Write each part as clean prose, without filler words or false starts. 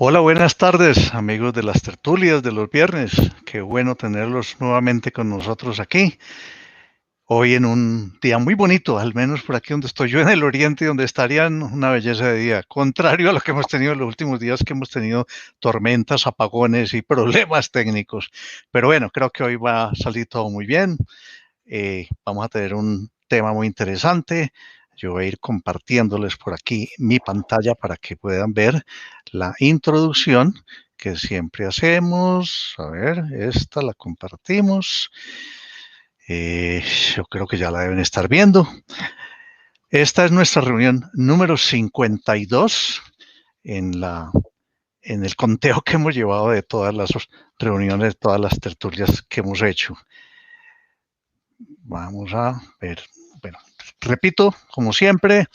Hola, buenas tardes, amigos de las tertulias de los viernes. Qué bueno tenerlos nuevamente con nosotros aquí. Hoy en un día muy bonito, al menos por aquí donde estoy yo en el oriente, donde estarían una belleza de día, contrario a lo que hemos tenido en los últimos días, que hemos tenido tormentas, apagones y problemas técnicos. Pero bueno, creo que hoy va a salir todo muy bien. Vamos a tener un tema muy interesante. Yo voy a ir compartiéndoles por aquí mi pantalla para que puedan ver la introducción que siempre hacemos. A ver, esta la compartimos. Eh, yo creo que ya la deben estar viendo. Esta es nuestra reunión número 52 en en el conteo que hemos llevado de todas las reuniones, todas las tertulias que hemos hecho. Vamos a ver. Bueno, repito, como siempre,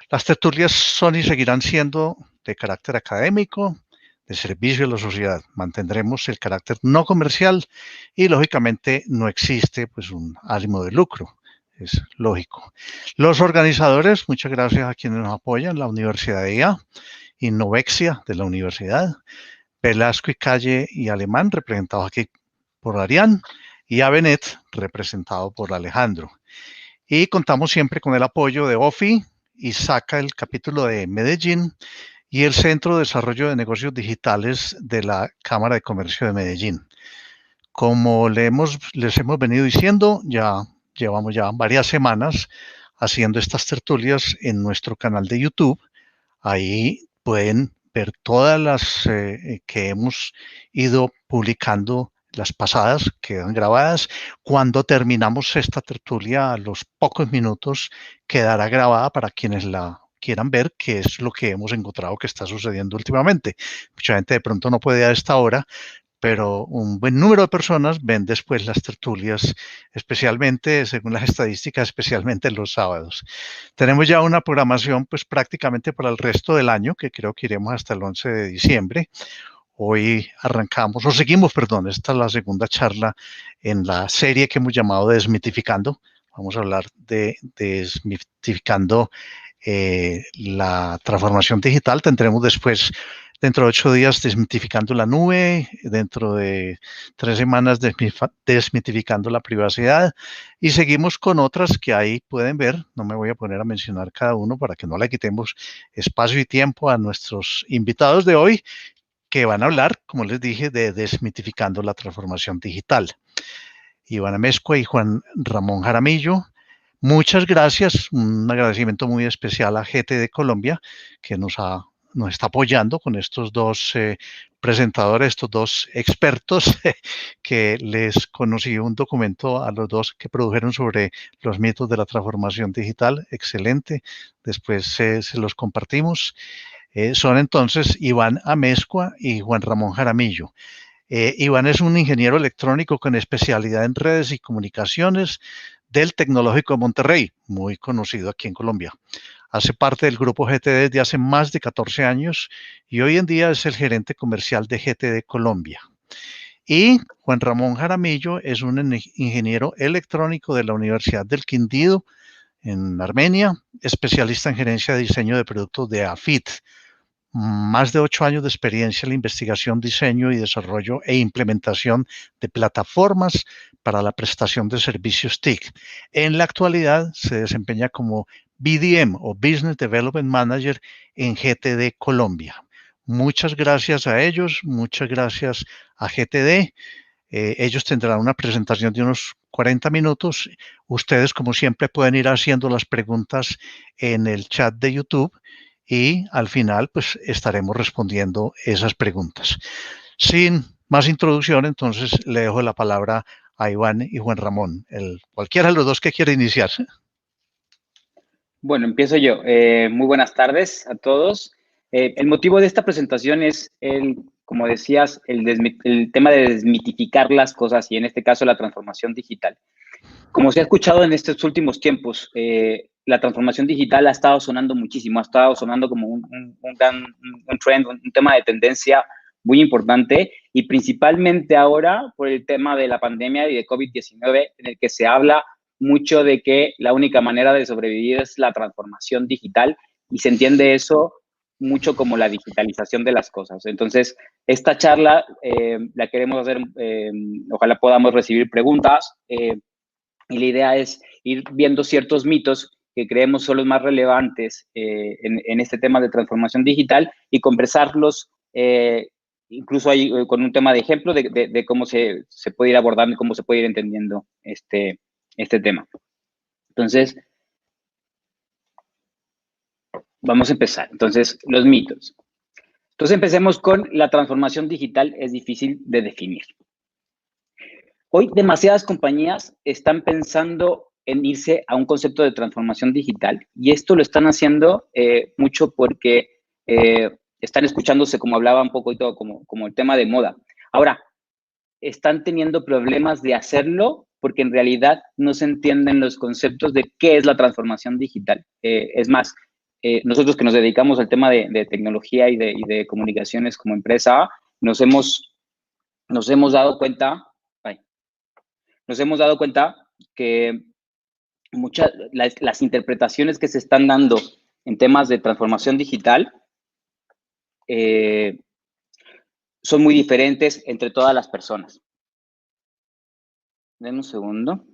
las tertulias son y seguirán siendo de carácter académico, de servicio a la sociedad. Mantendremos el carácter no comercial y, lógicamente, no existe pues un ánimo de lucro. Es lógico. Los organizadores, muchas gracias a quienes nos apoyan, la Universidad de IA, Innovexia de la Universidad, Velasco y Calle y Alemán, representados aquí por Arián, y Avenet, representado por Alejandro. Y contamos siempre con el apoyo de OFI y SACA, el capítulo de Medellín, y el Centro de Desarrollo de Negocios Digitales de la Cámara de Comercio de Medellín. Como les hemos venido diciendo, ya llevamos ya varias semanas haciendo estas tertulias en nuestro canal de YouTube. Ahí pueden ver todas las que hemos ido publicando, las pasadas quedan grabadas. Cuando terminamos esta tertulia, a los pocos minutos, quedará grabada para quienes la quieran ver, qué es lo que hemos encontrado que está sucediendo últimamente. Mucha gente de pronto no puede a esta hora, pero un buen número de personas ven después las tertulias, especialmente, según las estadísticas, especialmente los sábados. Tenemos ya una programación pues prácticamente para el resto del año, que creo que iremos hasta el 11 de diciembre. Hoy arrancamos, o seguimos, perdón, esta es la segunda charla en la serie que hemos llamado Desmitificando. Vamos a hablar de desmitificando la transformación digital. Tendremos después, dentro de 8 días, desmitificando la nube, dentro de 3 semanas, desmitificando la privacidad, y seguimos con otras que ahí pueden ver. No me voy a poner a mencionar cada uno para que no le quitemos espacio y tiempo a nuestros invitados de hoy, que van a hablar, como les dije, de desmitificando la transformación digital. Iván Amezcua y Juan Ramón Jaramillo. Muchas gracias, un agradecimiento muy especial a GTD Colombia, que nos está apoyando con estos dos presentadores, estos dos expertos, que les conocí un documento a los dos que produjeron sobre los mitos de la transformación digital, excelente, después se los compartimos. Son entonces Iván Amezcua y Juan Ramón Jaramillo. Iván es un ingeniero electrónico con especialidad en redes y comunicaciones del Tecnológico de Monterrey, muy conocido aquí en Colombia. Hace parte del grupo GTD desde hace más de 14 años y hoy en día es el gerente comercial de GTD Colombia. Y Juan Ramón Jaramillo es un ingeniero electrónico de la Universidad del Quindío en Armenia, especialista en gerencia de diseño de productos de AFIT, más de 8 años de experiencia en la investigación, diseño y desarrollo e implementación de plataformas para la prestación de servicios TIC. En la actualidad se desempeña como BDM o Business Development Manager en GTD Colombia. Muchas gracias a ellos, muchas gracias a GTD. Ellos tendrán una presentación de unos 40 minutos. Ustedes, como siempre, pueden ir haciendo las preguntas en el chat de YouTube y al final pues estaremos respondiendo esas preguntas. Sin más introducción, entonces le dejo la palabra a Iván y Juan Ramón, cualquiera de los dos que quiera iniciar. Bueno, empiezo yo. Muy buenas tardes a todos. El motivo de esta presentación es, como decías, el tema de desmitificar las cosas y en este caso la transformación digital. Como se ha escuchado en estos últimos tiempos, la transformación digital ha estado sonando muchísimo, ha estado sonando como un trend, un tema de tendencia muy importante y principalmente ahora por el tema de la pandemia y de COVID-19 en el que se habla mucho de que la única manera de sobrevivir es la transformación digital y se entiende eso mucho como la digitalización de las cosas. Entonces, esta charla la queremos hacer, ojalá podamos recibir preguntas, y la idea es ir viendo ciertos mitos que creemos son los más relevantes en este tema de transformación digital y conversarlos, incluso ahí con un tema de ejemplo de cómo se puede ir abordando y cómo se puede ir entendiendo este tema. Entonces, vamos a empezar. Entonces, los mitos. Entonces, empecemos con la transformación digital es difícil de definir. Hoy, demasiadas compañías están pensando en irse a un concepto de transformación digital y esto lo están haciendo mucho porque están escuchándose, como hablaba un poco y todo, como el tema de moda. Ahora, están teniendo problemas de hacerlo porque en realidad no se entienden los conceptos de qué es la transformación digital. Es más, nosotros que nos dedicamos al tema de tecnología y de comunicaciones como empresa, nos hemos dado cuenta que las interpretaciones que se están dando en temas de transformación digital son muy diferentes entre todas las personas. Denme un segundo.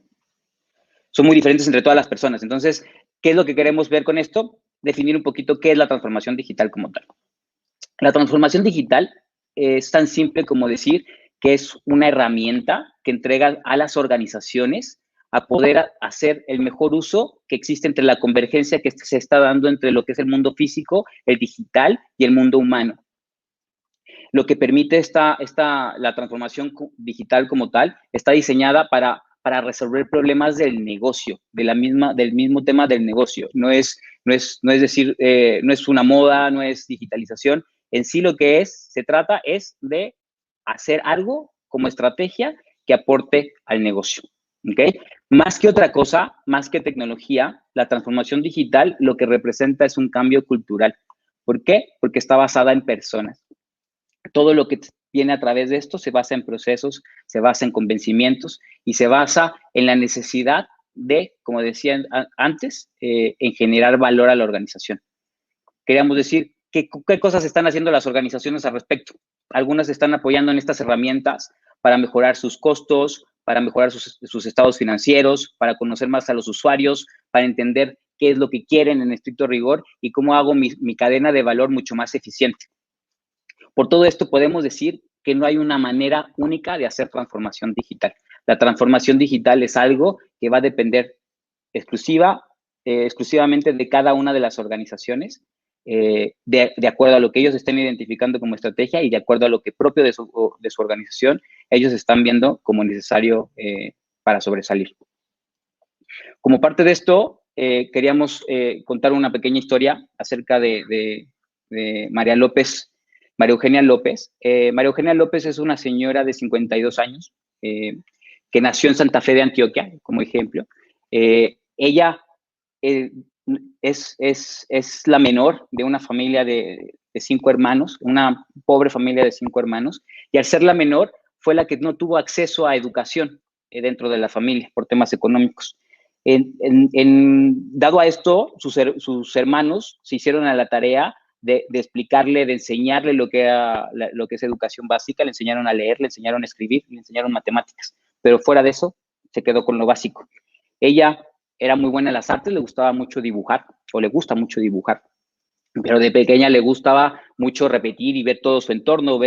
Son muy diferentes entre todas las personas. Entonces, ¿qué es lo que queremos ver con esto? Definir un poquito qué es la transformación digital como tal. La transformación digital es tan simple como decir que es una herramienta que entrega a las organizaciones a poder hacer el mejor uso que existe entre la convergencia que se está dando entre lo que es el mundo físico, el digital y el mundo humano. Lo que permite la transformación digital como tal está diseñada para resolver problemas del negocio, del mismo tema del negocio. No es decir, no es una moda, no es digitalización. En sí lo que se trata es de hacer algo como estrategia que aporte al negocio. ¿Okay? Más que otra cosa, más que tecnología, la transformación digital lo que representa es un cambio cultural. ¿Por qué? Porque está basada en personas. Todo lo que viene a través de esto se basa en procesos, se basa en convencimientos y se basa en la necesidad de, como decía antes, en generar valor a la organización. Queríamos decir, ¿qué cosas están haciendo las organizaciones al respecto? Algunas están apoyando en estas herramientas para mejorar sus costos, para mejorar sus estados financieros, para conocer más a los usuarios, para entender qué es lo que quieren en estricto rigor y cómo hago mi cadena de valor mucho más eficiente. Por todo esto podemos decir que no hay una manera única de hacer transformación digital. La transformación digital es algo que va a depender exclusivamente de cada una de las organizaciones, de acuerdo a lo que ellos estén identificando como estrategia y de acuerdo a lo que propio de su organización ellos están viendo como necesario para sobresalir. Como parte de esto, queríamos contar una pequeña historia acerca de María Eugenia López. María Eugenia López es una señora de 52 años que nació en Santa Fe de Antioquia, como ejemplo. Ella es la menor de una familia de 5 hermanos, una pobre familia de 5 hermanos, y al ser la menor fue la que no tuvo acceso a educación dentro de la familia por temas económicos. Dado a esto, sus hermanos se hicieron a la tarea de explicarle, de enseñarle lo que es educación básica, le enseñaron a leer, le enseñaron a escribir, le enseñaron matemáticas, pero fuera de eso, se quedó con lo básico. Ella era muy buena en las artes, le gustaba mucho dibujar, o le gusta mucho dibujar, pero de pequeña le gustaba mucho repetir y ver todo su entorno,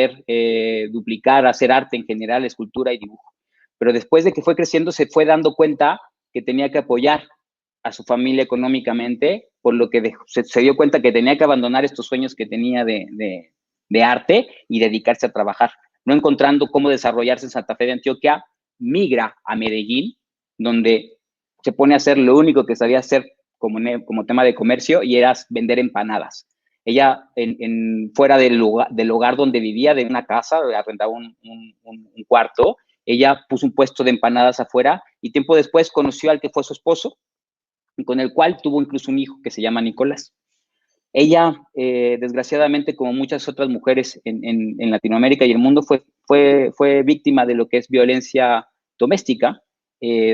duplicar, hacer arte en general, escultura y dibujo. Pero después de que fue creciendo, se fue dando cuenta que tenía que apoyar a su familia económicamente, por lo que se dio cuenta que tenía que abandonar estos sueños que tenía de arte y dedicarse a trabajar. No encontrando cómo desarrollarse en Santa Fe de Antioquia, migra a Medellín, donde se pone a hacer lo único que sabía hacer como tema de comercio y era vender empanadas. Ella, fuera del hogar donde vivía, de una casa, arrendaba un cuarto, ella puso un puesto de empanadas afuera y tiempo después conoció al que fue su esposo, con el cual tuvo incluso un hijo que se llama Nicolás. Ella, desgraciadamente, como muchas otras mujeres en Latinoamérica y el mundo, fue víctima de lo que es violencia doméstica,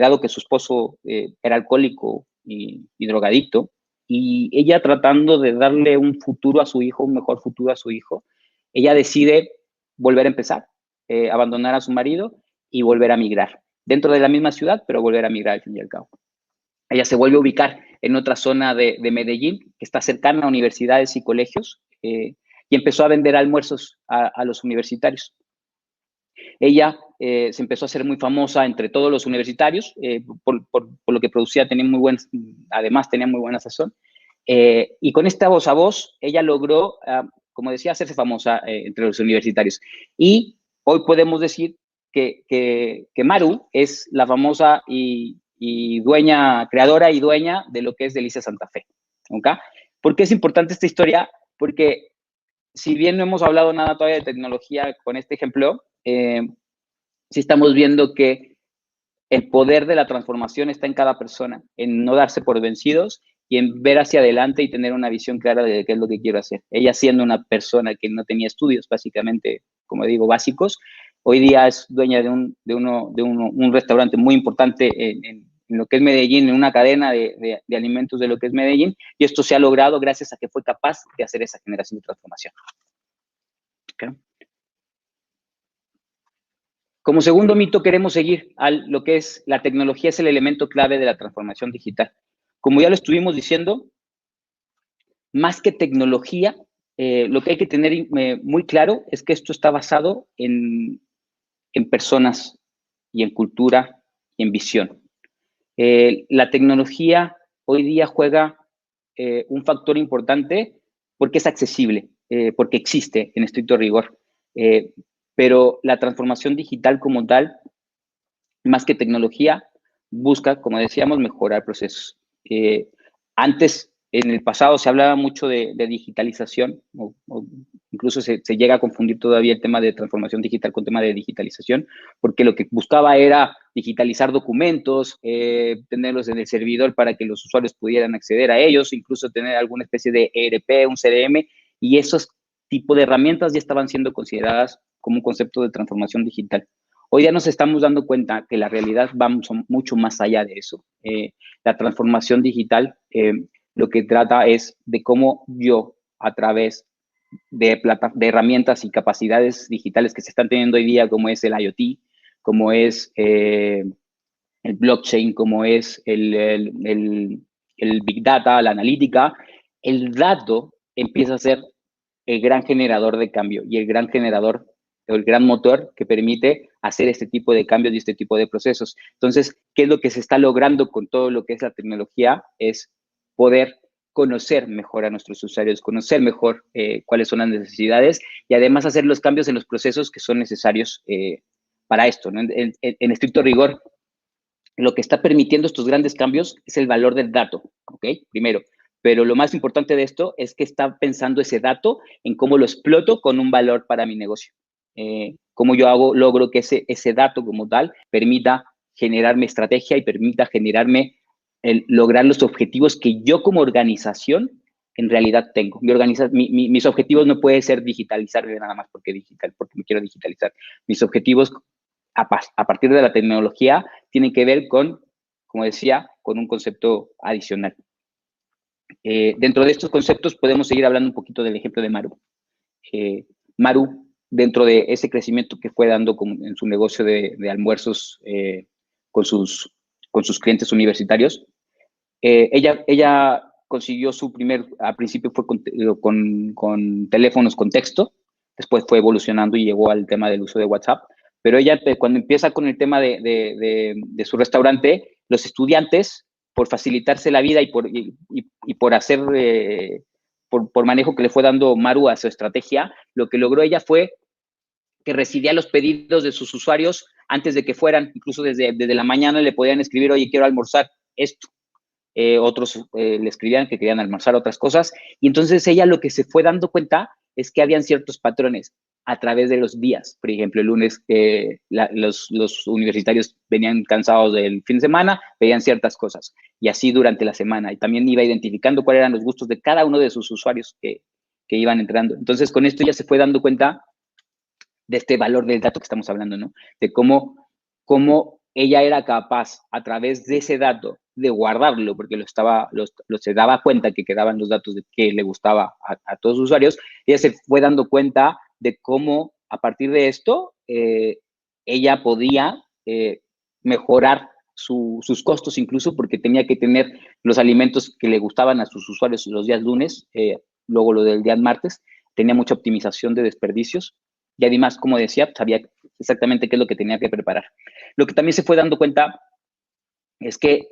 dado que su esposo era alcohólico y drogadicto. y ella tratando de darle un futuro a su hijo, un mejor futuro a su hijo, ella decide volver a empezar, abandonar a su marido y volver a migrar, dentro de la misma ciudad, pero volver a migrar al fin y al cabo. Ella se vuelve a ubicar en otra zona de Medellín, que está cercana a universidades y colegios, y empezó a vender almuerzos a los universitarios. Ella se empezó a hacer muy famosa entre todos los universitarios, por lo que producía, además tenía muy buena sazón. Y con esta voz a voz, ella logró, como decía, hacerse famosa entre los universitarios. Y hoy podemos decir que Maru es la famosa y dueña, creadora y dueña de lo que es Delicias Santa Fe. ¿Okay? ¿Por qué es importante esta historia? Porque si bien no hemos hablado nada todavía de tecnología con este ejemplo, sí estamos viendo que el poder de la transformación está en cada persona, en no darse por vencidos y en ver hacia adelante y tener una visión clara de qué es lo que quiero hacer. Ella, siendo una persona que no tenía estudios, básicamente, como digo, básicos, hoy día es dueña de un restaurante muy importante en lo que es Medellín, en una cadena de alimentos de lo que es Medellín, y esto se ha logrado gracias a que fue capaz de hacer esa generación de transformación. ¿Okay? Como segundo mito, queremos seguir a lo que es la tecnología es el elemento clave de la transformación digital. Como ya lo estuvimos diciendo, más que tecnología, lo que hay que tener muy claro es que esto está basado en personas y en cultura y en visión. La tecnología hoy día juega un factor importante porque es accesible, porque existe en estricto rigor. Pero la transformación digital como tal, más que tecnología, busca, como decíamos, mejorar procesos. Antes, en el pasado, se hablaba mucho de digitalización, o incluso se llega a confundir todavía el tema de transformación digital con tema de digitalización, porque lo que buscaba era digitalizar documentos, tenerlos en el servidor para que los usuarios pudieran acceder a ellos, incluso tener alguna especie de ERP, un CRM, y esos tipos de herramientas ya estaban siendo consideradas como un concepto de transformación digital. Hoy ya nos estamos dando cuenta que la realidad va mucho más allá de eso. La transformación digital lo que trata es de cómo yo, a través de herramientas y capacidades digitales que se están teniendo hoy día, como es el IoT, como es el blockchain, como es el Big Data, la analítica, el dato empieza a ser el gran generador de cambio y el gran generador, el gran motor que permite hacer este tipo de cambios y este tipo de procesos. Entonces, ¿qué es lo que se está logrando con todo lo que es la tecnología? Es poder conocer mejor a nuestros usuarios, conocer mejor cuáles son las necesidades y además hacer los cambios en los procesos que son necesarios para esto, ¿no? En estricto rigor, lo que está permitiendo estos grandes cambios es el valor del dato, ¿ok? Primero. Pero lo más importante de esto es que está pensando ese dato en cómo lo exploto con un valor para mi negocio. Cómo yo logro que ese dato como tal permita generarme estrategia y permita generarme lograr los objetivos que yo como organización en realidad tengo. Mis objetivos no pueden ser digitalizar nada más porque me quiero digitalizar. Mis objetivos a partir de la tecnología tienen que ver con, como decía, con un concepto adicional. Dentro de estos conceptos podemos seguir hablando un poquito del ejemplo de Maru. Maru, dentro de ese crecimiento que fue dando en su negocio de almuerzos con sus clientes universitarios, ella consiguió al principio fue con teléfonos con texto, después fue evolucionando y llegó al tema del uso de WhatsApp, pero ella cuando empieza con el tema de su restaurante, los estudiantes, por facilitarse la vida y por hacer, por manejo que le fue dando Maru a su estrategia, lo que logró ella fue que recibía los pedidos de sus usuarios antes de que fueran, incluso desde la mañana le podían escribir, oye, quiero almorzar esto. Otros le escribían que querían almorzar otras cosas, y entonces ella lo que se fue dando cuenta es que habían ciertos patrones a través de los días. Por ejemplo, el lunes los universitarios venían cansados del fin de semana, veían ciertas cosas, y así durante la semana, y también iba identificando cuáles eran los gustos de cada uno de sus usuarios que iban entrando. Entonces, con esto ya se fue dando cuenta de este valor del dato que estamos hablando, ¿no? De cómo ella era capaz, a través de ese dato, de guardarlo, porque se daba cuenta que quedaban los datos de qué le gustaba a todos los usuarios. Ella se fue dando cuenta de cómo a partir de esto ella podía mejorar sus costos, incluso porque tenía que tener los alimentos que le gustaban a sus usuarios los días lunes, luego lo del día martes, tenía mucha optimización de desperdicios y además, como decía, sabía exactamente qué es lo que tenía que preparar. Lo que también se fue dando cuenta es que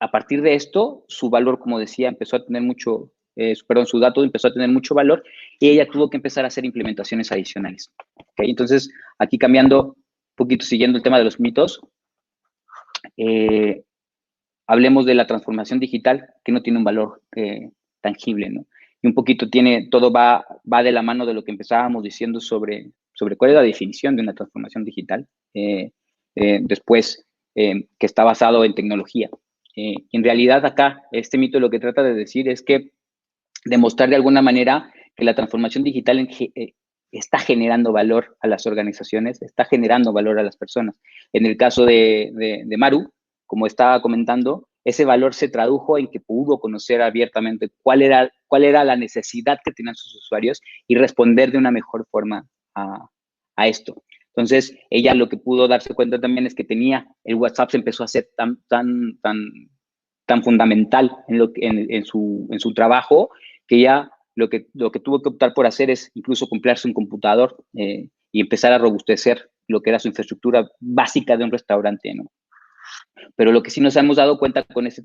a partir de esto, su valor, como decía, empezó a tener mucho, su dato empezó a tener mucho valor y ella tuvo que empezar a hacer implementaciones adicionales. ¿Okay? Entonces, aquí cambiando un poquito, siguiendo el tema de los mitos, hablemos de la transformación digital, que no tiene un valor tangible, ¿no? Y un poquito todo va de la mano de lo que empezábamos diciendo sobre cuál es la definición de una transformación digital. Después, que está basado en tecnología. En realidad acá, este mito lo que trata de decir es que demostrar de alguna manera que la transformación digital está generando valor a las organizaciones, está generando valor a las personas. En el caso de Maru, como estaba comentando, ese valor se tradujo en que pudo conocer abiertamente cuál era la necesidad que tenían sus usuarios y responder de una mejor forma a esto. Entonces, ella lo que pudo darse cuenta también es que el WhatsApp se empezó a hacer tan fundamental en su trabajo, que ya lo que tuvo que optar por hacer es incluso comprarse un computador y empezar a robustecer lo que era su infraestructura básica de un restaurante, ¿no? Pero lo que sí nos hemos dado cuenta con esa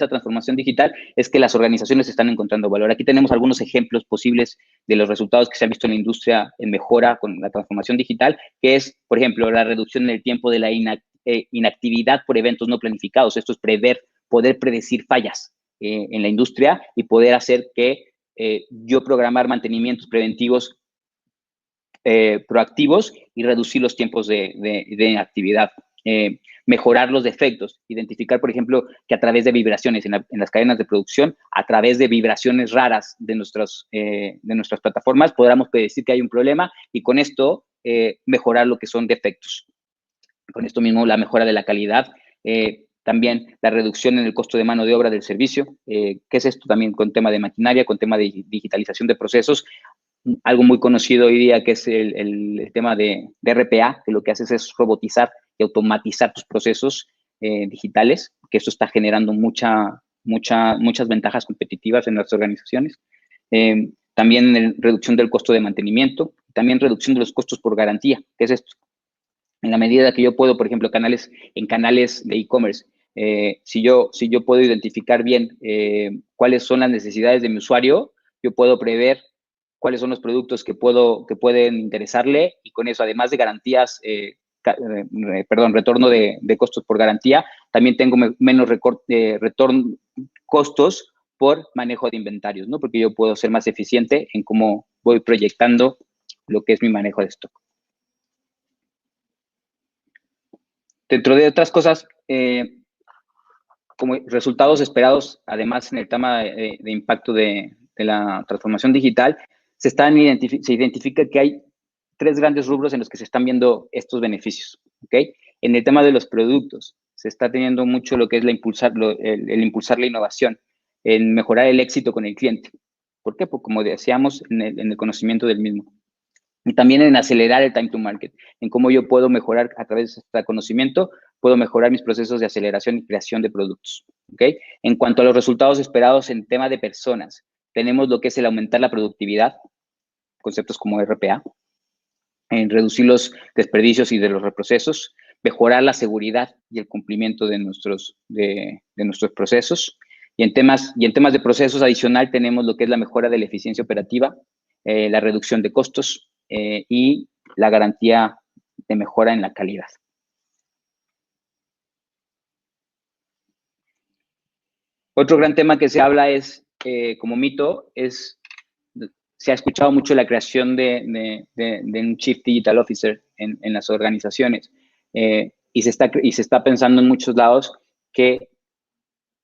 transformación digital es que las organizaciones están encontrando valor. Aquí tenemos algunos ejemplos posibles de los resultados que se han visto en la industria en mejora con la transformación digital, que es, por ejemplo, la reducción en el tiempo de la inactividad por eventos no planificados. Esto es poder predecir fallas en la industria y poder hacer que yo programar mantenimientos preventivos proactivos y reducir los tiempos de actividad. Mejorar los defectos, identificar, por ejemplo, que a través de vibraciones en las cadenas de producción, a través de vibraciones raras de nuestras plataformas, podamos predecir que hay un problema y con esto mejorar lo que son defectos. Con esto mismo, la mejora de la calidad, también la reducción en el costo de mano de obra del servicio, ¿qué es esto también con tema de maquinaria, con tema de digitalización de procesos? Algo muy conocido hoy día que es el tema de RPA, que lo que haces es robotizar y automatizar tus procesos digitales, que esto está generando muchas ventajas competitivas en las organizaciones. También reducción del costo de mantenimiento, también reducción de los costos por garantía, que es esto. En la medida que yo puedo, por ejemplo, en canales de e-commerce, si yo puedo identificar bien cuáles son las necesidades de mi usuario, yo puedo prever cuáles son los productos que pueden interesarle y con eso, además de garantías, retorno de costos por garantía, también tengo menos costos por manejo de inventarios, ¿no? Porque yo puedo ser más eficiente en cómo voy proyectando lo que es mi manejo de stock. Dentro de otras cosas, como resultados esperados, además en el tema de impacto de la transformación digital, se identifica que hay 3 grandes rubros en los que se están viendo estos beneficios, ¿ok? En el tema de los productos, se está teniendo mucho lo que es el impulsar la innovación, en mejorar el éxito con el cliente. ¿Por qué? Pues como decíamos, en el conocimiento del mismo. Y también en acelerar el time to market, en cómo yo puedo mejorar a través de este conocimiento, puedo mejorar mis procesos de aceleración y creación de productos, ¿ok? En cuanto a los resultados esperados en tema de personas, tenemos lo que es el aumentar la productividad, conceptos como RPA, en reducir los desperdicios y de los reprocesos, mejorar la seguridad y el cumplimiento de nuestros procesos. Y en temas de procesos adicional tenemos lo que es la mejora de la eficiencia operativa, la reducción de costos y la garantía de mejora en la calidad. Otro gran tema que se habla es, como mito, se ha escuchado mucho la creación de un Chief Digital Officer en las organizaciones y se está pensando en muchos lados que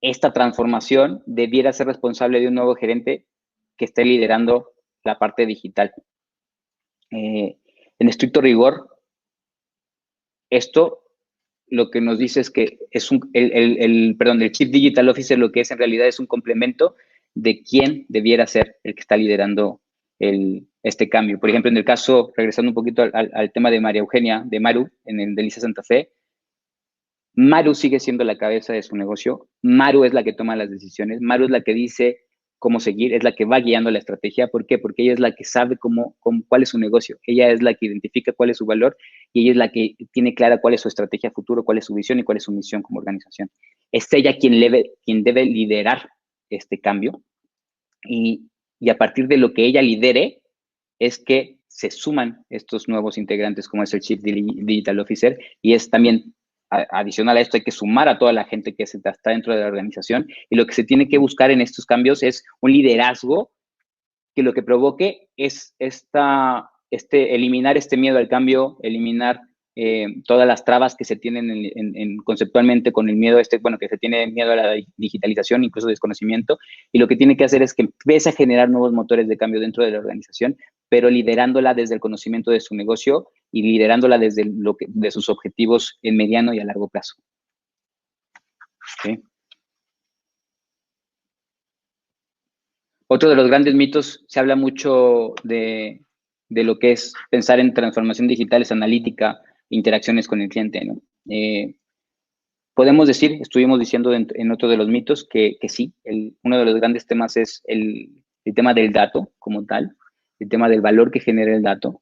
esta transformación debiera ser responsable de un nuevo gerente que esté liderando la parte digital. En estricto rigor, esto lo que nos dice es que es el Chief Digital Officer lo que es en realidad es un complemento de quién debiera ser el que está liderando este cambio. Por ejemplo, en el caso, regresando un poquito al tema de María Eugenia, de Maru, en el Delicias Santa Fe, Maru sigue siendo la cabeza de su negocio, Maru es la que toma las decisiones, Maru es la que dice cómo seguir, es la que va guiando la estrategia. ¿Por qué? Porque ella es la que sabe cuál es su negocio, ella es la que identifica cuál es su valor y ella es la que tiene clara cuál es su estrategia futuro, cuál es su visión y cuál es su misión como organización. Es ella quien debe liderar este cambio y a partir de lo que ella lidere es que se suman estos nuevos integrantes como es el Chief Digital Officer y es también adicional a esto hay que sumar a toda la gente que está dentro de la organización y lo que se tiene que buscar en estos cambios es un liderazgo que lo que provoque es eliminar este miedo al cambio, eliminar todas las trabas que se tienen conceptualmente con el miedo que se tiene miedo a la digitalización, incluso desconocimiento, y lo que tiene que hacer es que empiece a generar nuevos motores de cambio dentro de la organización, pero liderándola desde el conocimiento de su negocio y liderándola desde de sus objetivos en mediano y a largo plazo. ¿Sí? Otro de los grandes mitos, se habla mucho de lo que es pensar en transformación digital, es analítica, interacciones con el cliente, ¿no? Podemos decir, estuvimos diciendo en otro de los mitos que sí, uno de los grandes temas es el tema del dato como tal, el tema del valor que genera el dato,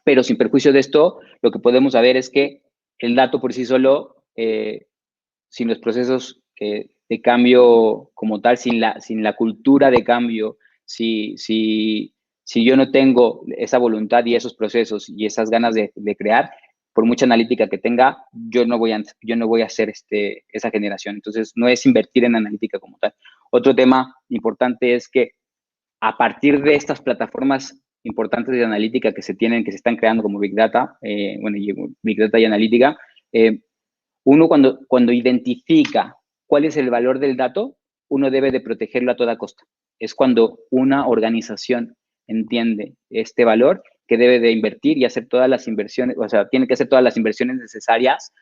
pero sin perjuicio de esto, lo que podemos saber es que el dato por sí solo, sin los procesos de cambio como tal, sin la cultura de cambio, si yo no tengo esa voluntad y esos procesos y esas ganas de crear, por mucha analítica que tenga, yo no voy a hacer esa generación. Entonces, no es invertir en analítica como tal. Otro tema importante es que a partir de estas plataformas importantes de analítica que se están creando como Big Data, Big Data y analítica, uno cuando identifica cuál es el valor del dato, uno debe de protegerlo a toda costa. Es cuando una organización entiende este valor que debe de invertir y hacer todas las inversiones, o sea, tiene que hacer todas las inversiones necesarias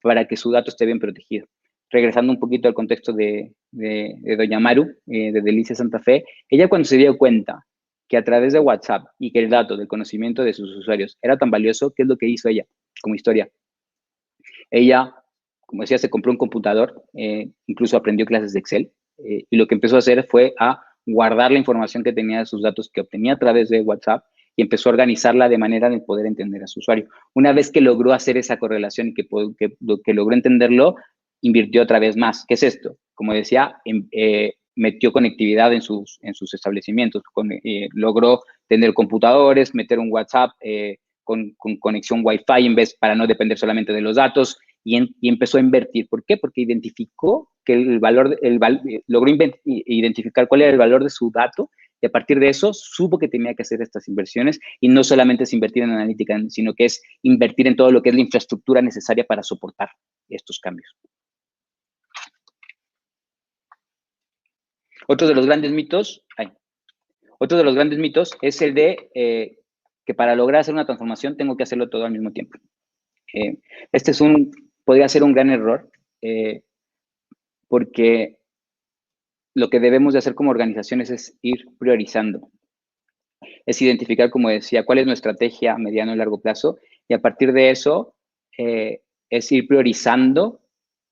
para que su dato esté bien protegido. Regresando un poquito al contexto de doña Maru, de Delicias Santa Fe, ella cuando se dio cuenta que a través de WhatsApp y que el dato del conocimiento de sus usuarios era tan valioso, ¿qué es lo que hizo ella como historia? Ella, como decía, se compró un computador, incluso aprendió clases de Excel, y lo que empezó a hacer fue a guardar la información que tenía de sus datos que obtenía a través de WhatsApp y empezó a organizarla de manera de poder entender a su usuario. Una vez que logró hacer esa correlación y que logró entenderlo, invirtió otra vez más. ¿Qué es esto? Como decía, metió conectividad en sus establecimientos, logró tener computadores, meter un WhatsApp con conexión Wi-Fi en vez para no depender solamente de los datos y empezó a invertir. ¿Por qué? Porque identificó que logró identificar cuál era el valor de su dato y a partir de eso supo que tenía que hacer estas inversiones y no solamente es invertir en analítica, sino que es invertir en todo lo que es la infraestructura necesaria para soportar estos cambios. Otro de los grandes mitos es el de que para lograr hacer una transformación tengo que hacerlo todo al mismo tiempo. Este podría ser un gran error porque lo que debemos de hacer como organizaciones es ir priorizando. Es identificar, como decía, cuál es nuestra estrategia a mediano y largo plazo y a partir de eso es ir priorizando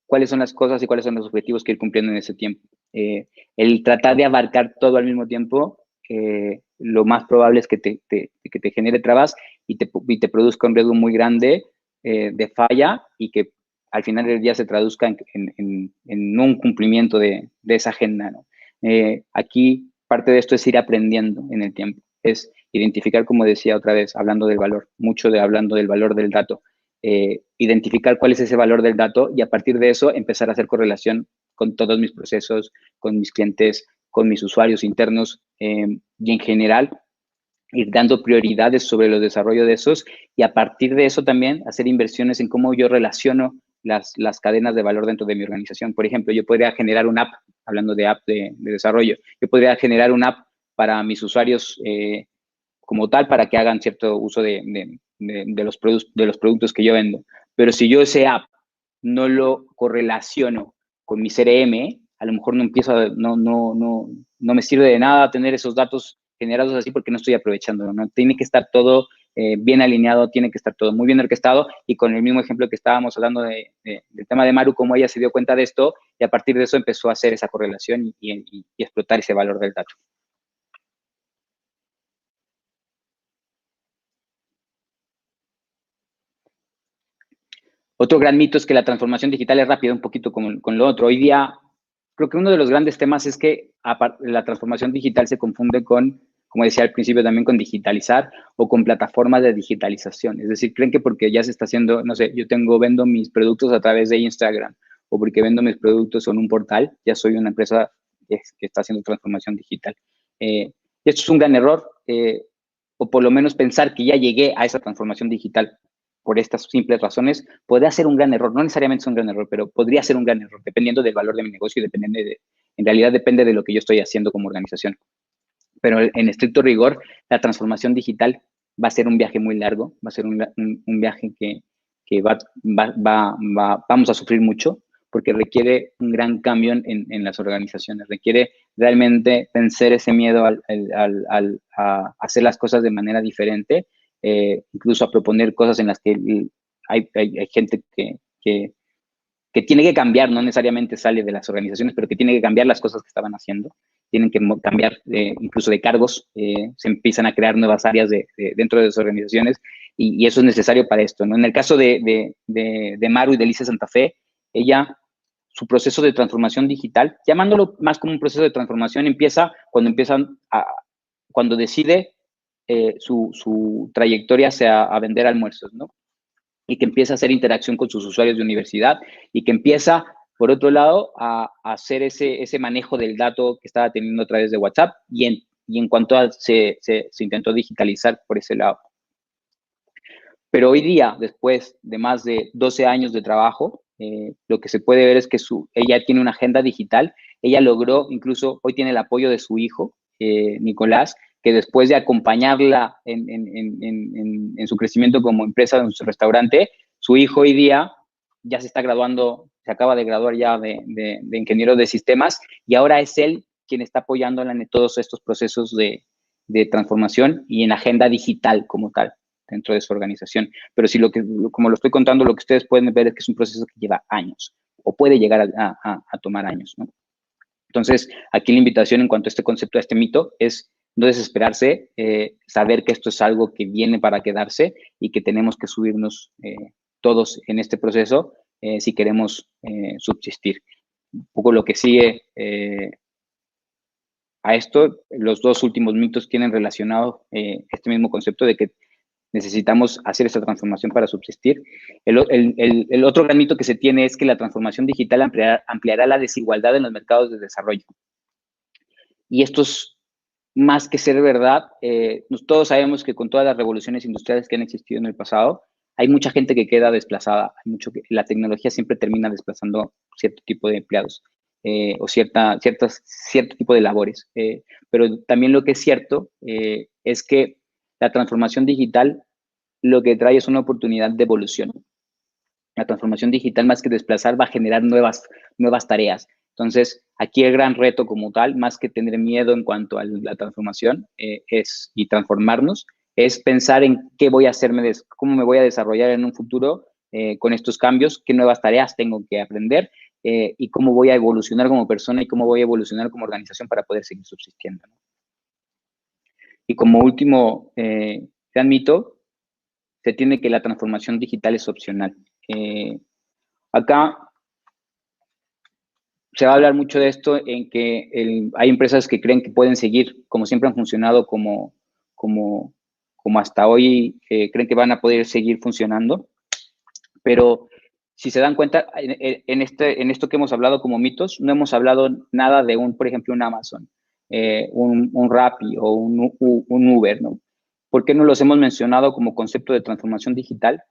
cuáles son las cosas y cuáles son los objetivos que ir cumpliendo en ese tiempo. El tratar de abarcar todo al mismo tiempo, lo más probable es que te genere trabas y te produzca un riesgo muy grande de falla y que al final del día se traduzca en un cumplimiento de esa agenda, ¿no? Aquí parte de esto es ir aprendiendo en el tiempo, es identificar, como decía otra vez, hablando del valor, hablando del valor del dato, identificar cuál es ese valor del dato y a partir de eso empezar a hacer correlación con todos mis procesos, con mis clientes, con mis usuarios internos y en general ir dando prioridades sobre el desarrollo de esos y a partir de eso también hacer inversiones en cómo yo relaciono las cadenas de valor dentro de mi organización. Por ejemplo, yo podría generar una app, hablando de app de desarrollo, yo podría generar una app para mis usuarios como tal, para que hagan cierto uso de los productos que yo vendo. Pero si yo ese app no lo correlaciono con mi CRM, a lo mejor no me sirve de nada tener esos datos generados así porque no estoy aprovechándolo, ¿no? Tiene que estar todo bien alineado, tiene que estar todo muy bien orquestado, y con el mismo ejemplo que estábamos hablando del tema de Maru, como ella se dio cuenta de esto y a partir de eso empezó a hacer esa correlación y explotar ese valor del dato. Otro gran mito es que la transformación digital es rápida, un poquito con lo otro. Hoy día, creo que uno de los grandes temas es que la transformación digital se confunde con, como decía al principio, también con digitalizar o con plataformas de digitalización. Es decir, creen que porque ya se está haciendo, no sé, vendo mis productos a través de Instagram o porque vendo mis productos en un portal, ya soy una empresa que está haciendo transformación digital. Y esto es un gran error, o por lo menos pensar que ya llegué a esa transformación digital por estas simples razones, podría ser un gran error. No necesariamente es un gran error, pero podría ser un gran error, dependiendo del valor de mi negocio y en realidad depende de lo que yo estoy haciendo como organización. Pero en estricto rigor, la transformación digital va a ser un viaje muy largo, va a ser un viaje que vamos a sufrir mucho, porque requiere un gran cambio en las organizaciones, requiere realmente vencer ese miedo a hacer las cosas de manera diferente, incluso a proponer cosas en las que hay gente que tiene que cambiar, no necesariamente sale de las organizaciones, pero que tiene que cambiar las cosas que estaban haciendo, tienen que cambiar incluso de cargos, se empiezan a crear nuevas áreas dentro de las organizaciones y eso es necesario para esto, ¿no? En el caso de Maru y de Elisa Santa Fe, su proceso de transformación digital, llamándolo más como un proceso de transformación, empieza cuando decide su trayectoria sea a vender almuerzos, ¿no? Y que empieza a hacer interacción con sus usuarios de universidad y que empieza, por otro lado, a hacer ese manejo del dato que estaba teniendo a través de WhatsApp y en cuanto se intentó digitalizar por ese lado. Pero hoy día, después de más de 12 años de trabajo, lo que se puede ver es que ella tiene una agenda digital. Ella logró, incluso hoy tiene el apoyo de su hijo, Nicolás, que después de acompañarla en su crecimiento como empresa, en su restaurante, su hijo hoy día ya se está graduando, se acaba de graduar ya de ingeniero de sistemas y ahora es él quien está apoyándola en todos estos procesos de transformación y en agenda digital como tal dentro de su organización. Pero si como lo estoy contando, lo que ustedes pueden ver es que es un proceso que lleva años o puede llegar a tomar años, ¿no? Entonces, aquí la invitación en cuanto a este concepto, a este mito, es no desesperarse, saber que esto es algo que viene para quedarse y que tenemos que subirnos todos en este proceso si queremos subsistir. Un poco lo que sigue a esto, los dos últimos mitos tienen relacionado este mismo concepto de que necesitamos hacer esta transformación para subsistir. El otro gran mito que se tiene es que la transformación digital ampliará la desigualdad en los mercados de desarrollo. Y esto es más que ser verdad. Todos sabemos que con todas las revoluciones industriales que han existido en el pasado, hay mucha gente que queda desplazada. La tecnología siempre termina desplazando cierto tipo de empleados o cierto tipo de labores. Pero también lo que es cierto es que la transformación digital lo que trae es una oportunidad de evolución. La transformación digital, más que desplazar, va a generar nuevas tareas. Entonces, aquí el gran reto como tal, más que tener miedo en cuanto a la transformación y transformarnos, es pensar en qué voy a hacerme, cómo me voy a desarrollar en un futuro con estos cambios, qué nuevas tareas tengo que aprender y cómo voy a evolucionar como persona y cómo voy a evolucionar como organización para poder seguir subsistiendo, ¿no? Y como último gran mito, se tiene que la transformación digital es opcional. Acá se va a hablar mucho de esto en que hay empresas que creen que pueden seguir como siempre han funcionado, como hasta hoy, creen que van a poder seguir funcionando, pero si se dan cuenta, en esto que hemos hablado como mitos, no hemos hablado nada de por ejemplo, un Amazon, un Rappi o un Uber, ¿no? ¿Por qué no los hemos mencionado como concepto de transformación digital?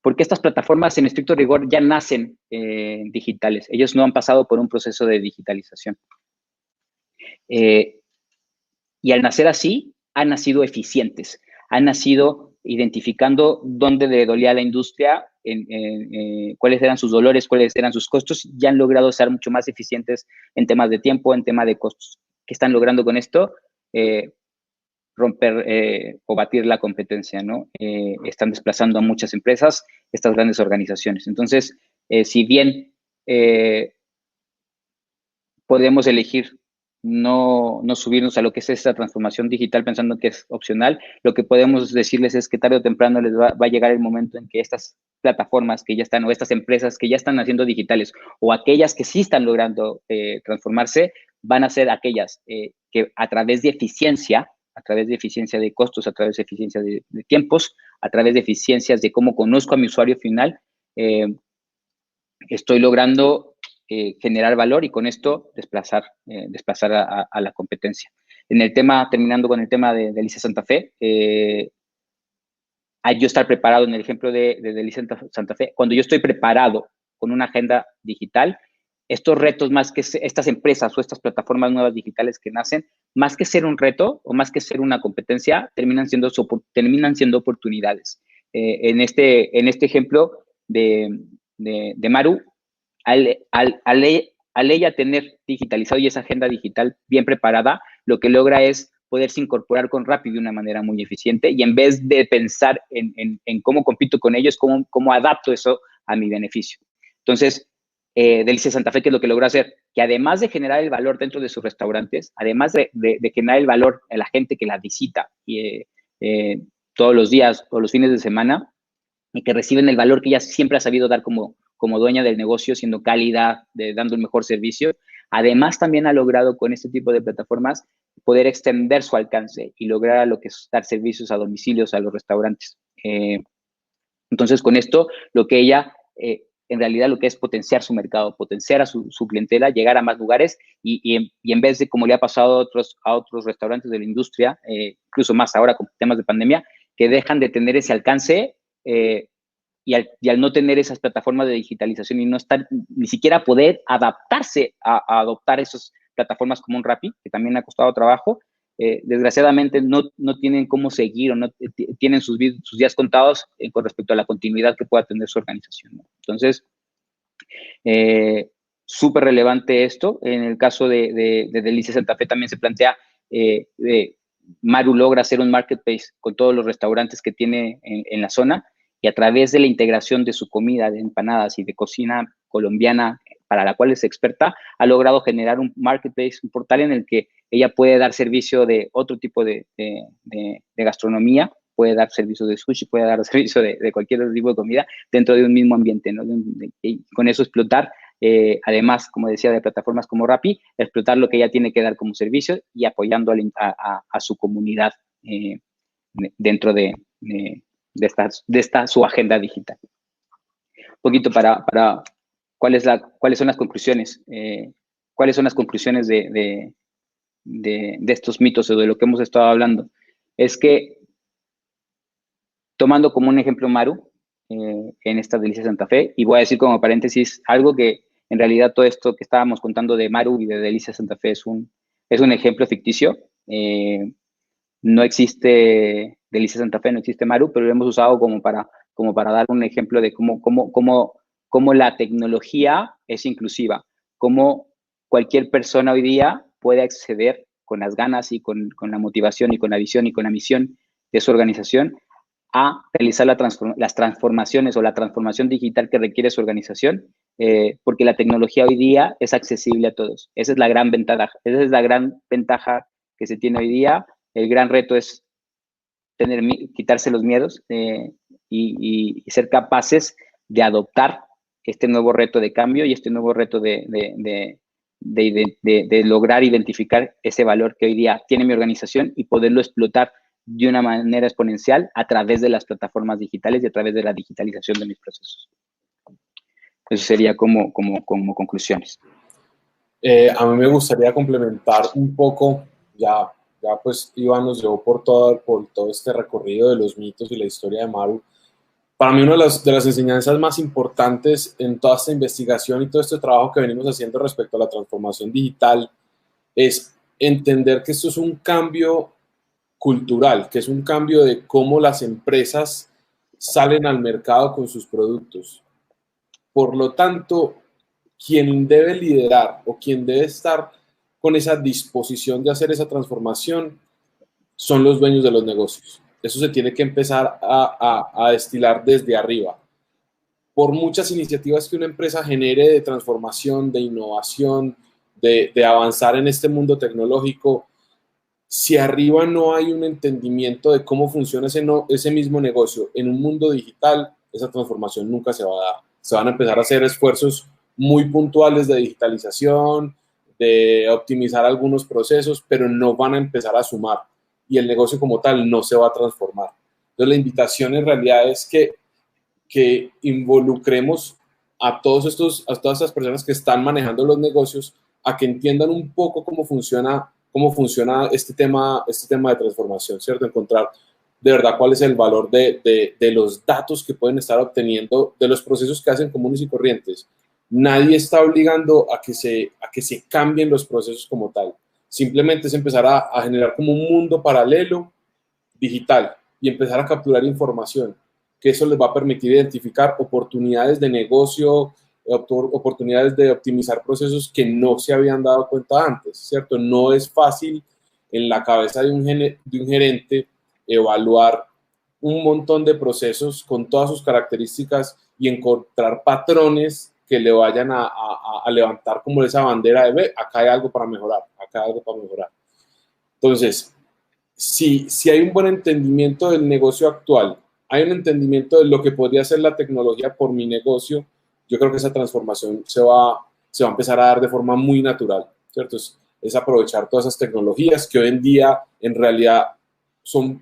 Porque estas plataformas en estricto rigor ya nacen digitales. Ellos no han pasado por un proceso de digitalización. Y al nacer así, han nacido eficientes. Han nacido identificando dónde le dolía a la industria cuáles eran sus dolores, cuáles eran sus costos, ya han logrado ser mucho más eficientes en temas de tiempo, en tema de costos. ¿Qué están logrando con esto? Romper o batir la competencia, ¿no? Están desplazando a muchas empresas, estas grandes organizaciones. Entonces, si bien podemos elegir no subirnos a lo que es esta transformación digital pensando que es opcional, lo que podemos decirles es que tarde o temprano les va a llegar el momento en que estas plataformas que ya están, o estas empresas que ya están haciendo digitales, o aquellas que sí están logrando transformarse, van a ser aquellas que a través de eficiencia de costos, a través de eficiencia de tiempos, a través de eficiencias de cómo conozco a mi usuario final, estoy logrando generar valor y con esto desplazar a la competencia. Terminando con el tema de Delicias Santa Fe, hay yo estar preparado en el ejemplo de Delicias Santa Fe, cuando yo estoy preparado con una agenda digital, estos retos, más que estas empresas o estas plataformas nuevas digitales que nacen, más que ser un reto o más que ser una competencia, terminan siendo oportunidades. En este ejemplo de Maru, al ella tener digitalizado y esa agenda digital bien preparada, lo que logra es poderse incorporar con Rappi de una manera muy eficiente y en vez de pensar en cómo compito con ellos, cómo adapto eso a mi beneficio. Entonces, Delicias Santa Fe, ¿qué es lo que logra hacer? Que además de generar el valor dentro de sus restaurantes, además de generar el valor a la gente que la visita todos los días o los fines de semana, y que reciben el valor que ella siempre ha sabido dar como dueña del negocio, siendo cálida, dando un mejor servicio. Además, también ha logrado con este tipo de plataformas poder extender su alcance y lograr lo que es dar servicios a domicilios a los restaurantes. Entonces, con esto, lo que ella, en realidad, lo que es potenciar su mercado, potenciar a su clientela, llegar a más lugares y en vez de, como le ha pasado a otros restaurantes de la industria, incluso más ahora con temas de pandemia, que dejan de tener ese alcance y al no tener esas plataformas de digitalización y no estar, ni siquiera poder adaptarse a adoptar esas plataformas como un Rappi, que también ha costado trabajo, desgraciadamente no tienen cómo seguir o no tienen sus días contados con respecto a la continuidad que pueda tener su organización, ¿no? Entonces, súper relevante esto. En el caso de Delicias Santa Fe también se plantea, Maru logra hacer un marketplace con todos los restaurantes que tiene en la zona y a través de la integración de su comida, de empanadas y de cocina colombiana, para la cual es experta, ha logrado generar un marketplace, un portal en el que ella puede dar servicio de otro tipo de gastronomía, puede dar servicio de sushi, puede dar servicio de cualquier otro tipo de comida dentro de un mismo ambiente, ¿no? Y con eso explotar, además, como decía, de plataformas como Rappi, explotar lo que ella tiene que dar como servicio y apoyando a su comunidad dentro de esta su agenda digital. Un poquito para cuáles son las conclusiones, cuáles son las conclusiones de estos mitos o de lo que hemos estado hablando. Es que, tomando como un ejemplo Maru, en esta Delicias Santa Fe, y voy a decir como paréntesis algo que en realidad todo esto que estábamos contando de Maru y de Delicias Santa Fe es un ejemplo ficticio. No existe Delicias Santa Fe, no existe Maru, pero lo hemos usado como para dar un ejemplo de cómo la tecnología es inclusiva, cómo cualquier persona hoy día puede acceder con las ganas y con la motivación y con la visión y con la misión de su organización a realizar las transformaciones o la transformación digital que requiere su organización, porque la tecnología hoy día es accesible a todos. Esa es la gran ventaja que se tiene hoy día. El gran reto es quitarse los miedos y ser capaces de adoptar este nuevo reto de cambio y este nuevo reto de lograr identificar ese valor que hoy día tiene mi organización y poderlo explotar de una manera exponencial a través de las plataformas digitales y a través de la digitalización de mis procesos. Eso sería como conclusiones. A mí me gustaría complementar un poco, ya pues Iván nos llevó por todo este recorrido de los mitos y la historia de Maru. Para mí una de las enseñanzas más importantes en toda esta investigación y todo este trabajo que venimos haciendo respecto a la transformación digital es entender que esto es un cambio cultural, que es un cambio de cómo las empresas salen al mercado con sus productos. Por lo tanto, quien debe liderar o quien debe estar con esa disposición de hacer esa transformación son los dueños de los negocios. Eso se tiene que empezar a destilar desde arriba. Por muchas iniciativas que una empresa genere de transformación, de innovación, de avanzar en este mundo tecnológico, si arriba no hay un entendimiento de cómo funciona ese mismo negocio en un mundo digital, esa transformación nunca se va a dar. Se van a empezar a hacer esfuerzos muy puntuales de digitalización, de optimizar algunos procesos, pero no van a empezar a sumar y el negocio como tal no se va a transformar. Entonces la invitación en realidad es que involucremos a todas estas personas que están manejando los negocios a que entiendan un poco cómo funciona este tema de transformación, ¿cierto? Encontrar de verdad cuál es el valor de los datos que pueden estar obteniendo de los procesos que hacen comunes y corrientes. Nadie está obligando a que se cambien los procesos como tal. Simplemente es empezar a generar como un mundo paralelo digital y empezar a capturar información, que eso les va a permitir identificar oportunidades de negocio, oportunidades de optimizar procesos que no se habían dado cuenta antes, ¿cierto? No es fácil en la cabeza de un gerente evaluar un montón de procesos con todas sus características y encontrar patrones que le vayan a levantar como esa bandera de, ve, acá hay algo para mejorar, acá hay algo para mejorar. Entonces, si hay un buen entendimiento del negocio actual, hay un entendimiento de lo que podría ser la tecnología por mi negocio, yo creo que esa transformación se va a empezar a dar de forma muy natural, ¿cierto? Es aprovechar todas esas tecnologías que hoy en día en realidad son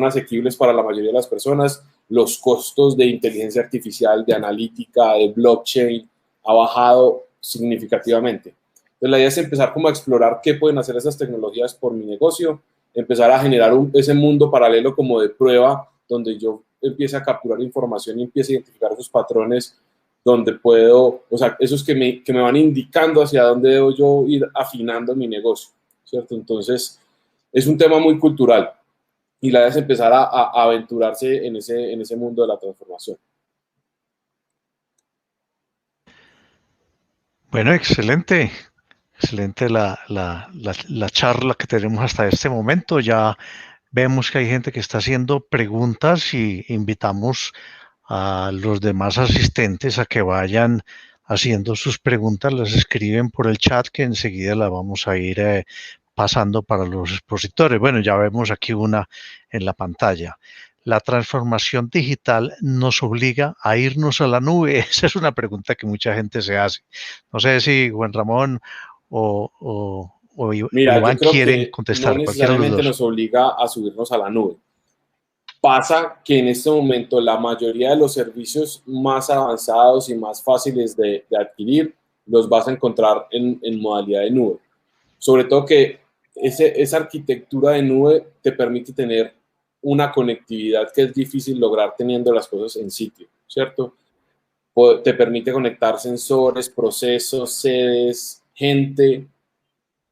asequibles para la mayoría de las personas. Los costos de inteligencia artificial, de analítica, de blockchain ha bajado significativamente. Entonces la idea es empezar como a explorar qué pueden hacer esas tecnologías por mi negocio, empezar a generar ese mundo paralelo como de prueba donde yo empiece a capturar información y empiece a identificar esos patrones donde puedo, o sea, esos que me van indicando hacia dónde debo yo ir afinando mi negocio, ¿cierto? Entonces, es un tema muy cultural y la idea es empezar a aventurarse en ese mundo de la transformación. Bueno, excelente. Excelente la charla que tenemos hasta este momento. Ya vemos que hay gente que está haciendo preguntas y invitamos a los demás asistentes a que vayan haciendo sus preguntas, las escriben por el chat que enseguida las vamos a ir pasando para los expositores. Bueno, ya vemos aquí una en la pantalla. ¿La transformación digital nos obliga a irnos a la nube? Esa es una pregunta que mucha gente se hace. No sé si Juan Ramón o Mira, Iván yo creo quieren que contestar. no necesariamente nos obliga a subirnos a la nube. Pasa que en este momento la mayoría de los servicios más avanzados y más fáciles de adquirir los vas a encontrar en modalidad de nube. Sobre todo que esa arquitectura de nube te permite tener una conectividad que es difícil lograr teniendo las cosas en sitio, ¿cierto? Te permite conectar sensores, procesos, sedes, gente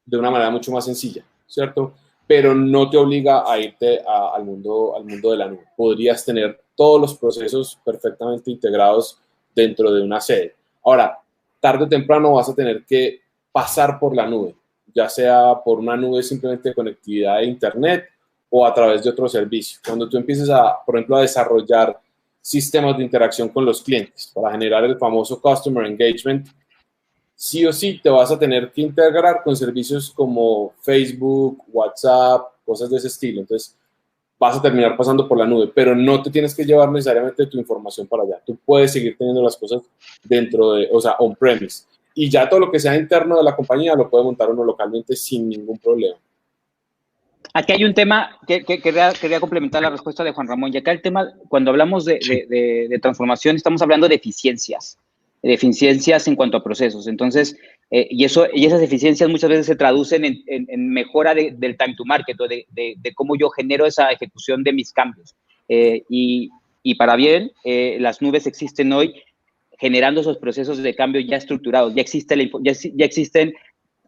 de una manera mucho más sencilla, ¿cierto? Pero no te obliga a irte al mundo de la nube. Podrías tener todos los procesos perfectamente integrados dentro de una sede. Ahora, tarde o temprano vas a tener que pasar por la nube, ya sea por una nube simplemente de conectividad de internet o a través de otro servicio. Cuando tú empieces por ejemplo, a desarrollar sistemas de interacción con los clientes para generar el famoso Customer Engagement, sí o sí te vas a tener que integrar con servicios como Facebook, WhatsApp, cosas de ese estilo. Entonces, vas a terminar pasando por la nube, pero no te tienes que llevar necesariamente tu información para allá. Tú puedes seguir teniendo las cosas on-premise. Y ya todo lo que sea interno de la compañía lo puede montar uno localmente sin ningún problema. Aquí hay un tema que quería complementar la respuesta de Juan Ramón. Y acá el tema, cuando hablamos de transformación, estamos hablando de eficiencias en cuanto a procesos. Entonces, y esas eficiencias muchas veces se traducen en mejora del time to market o de cómo yo genero esa ejecución de mis cambios. Y para bien, las nubes existen hoy generando esos procesos de cambio ya estructurados. Ya existen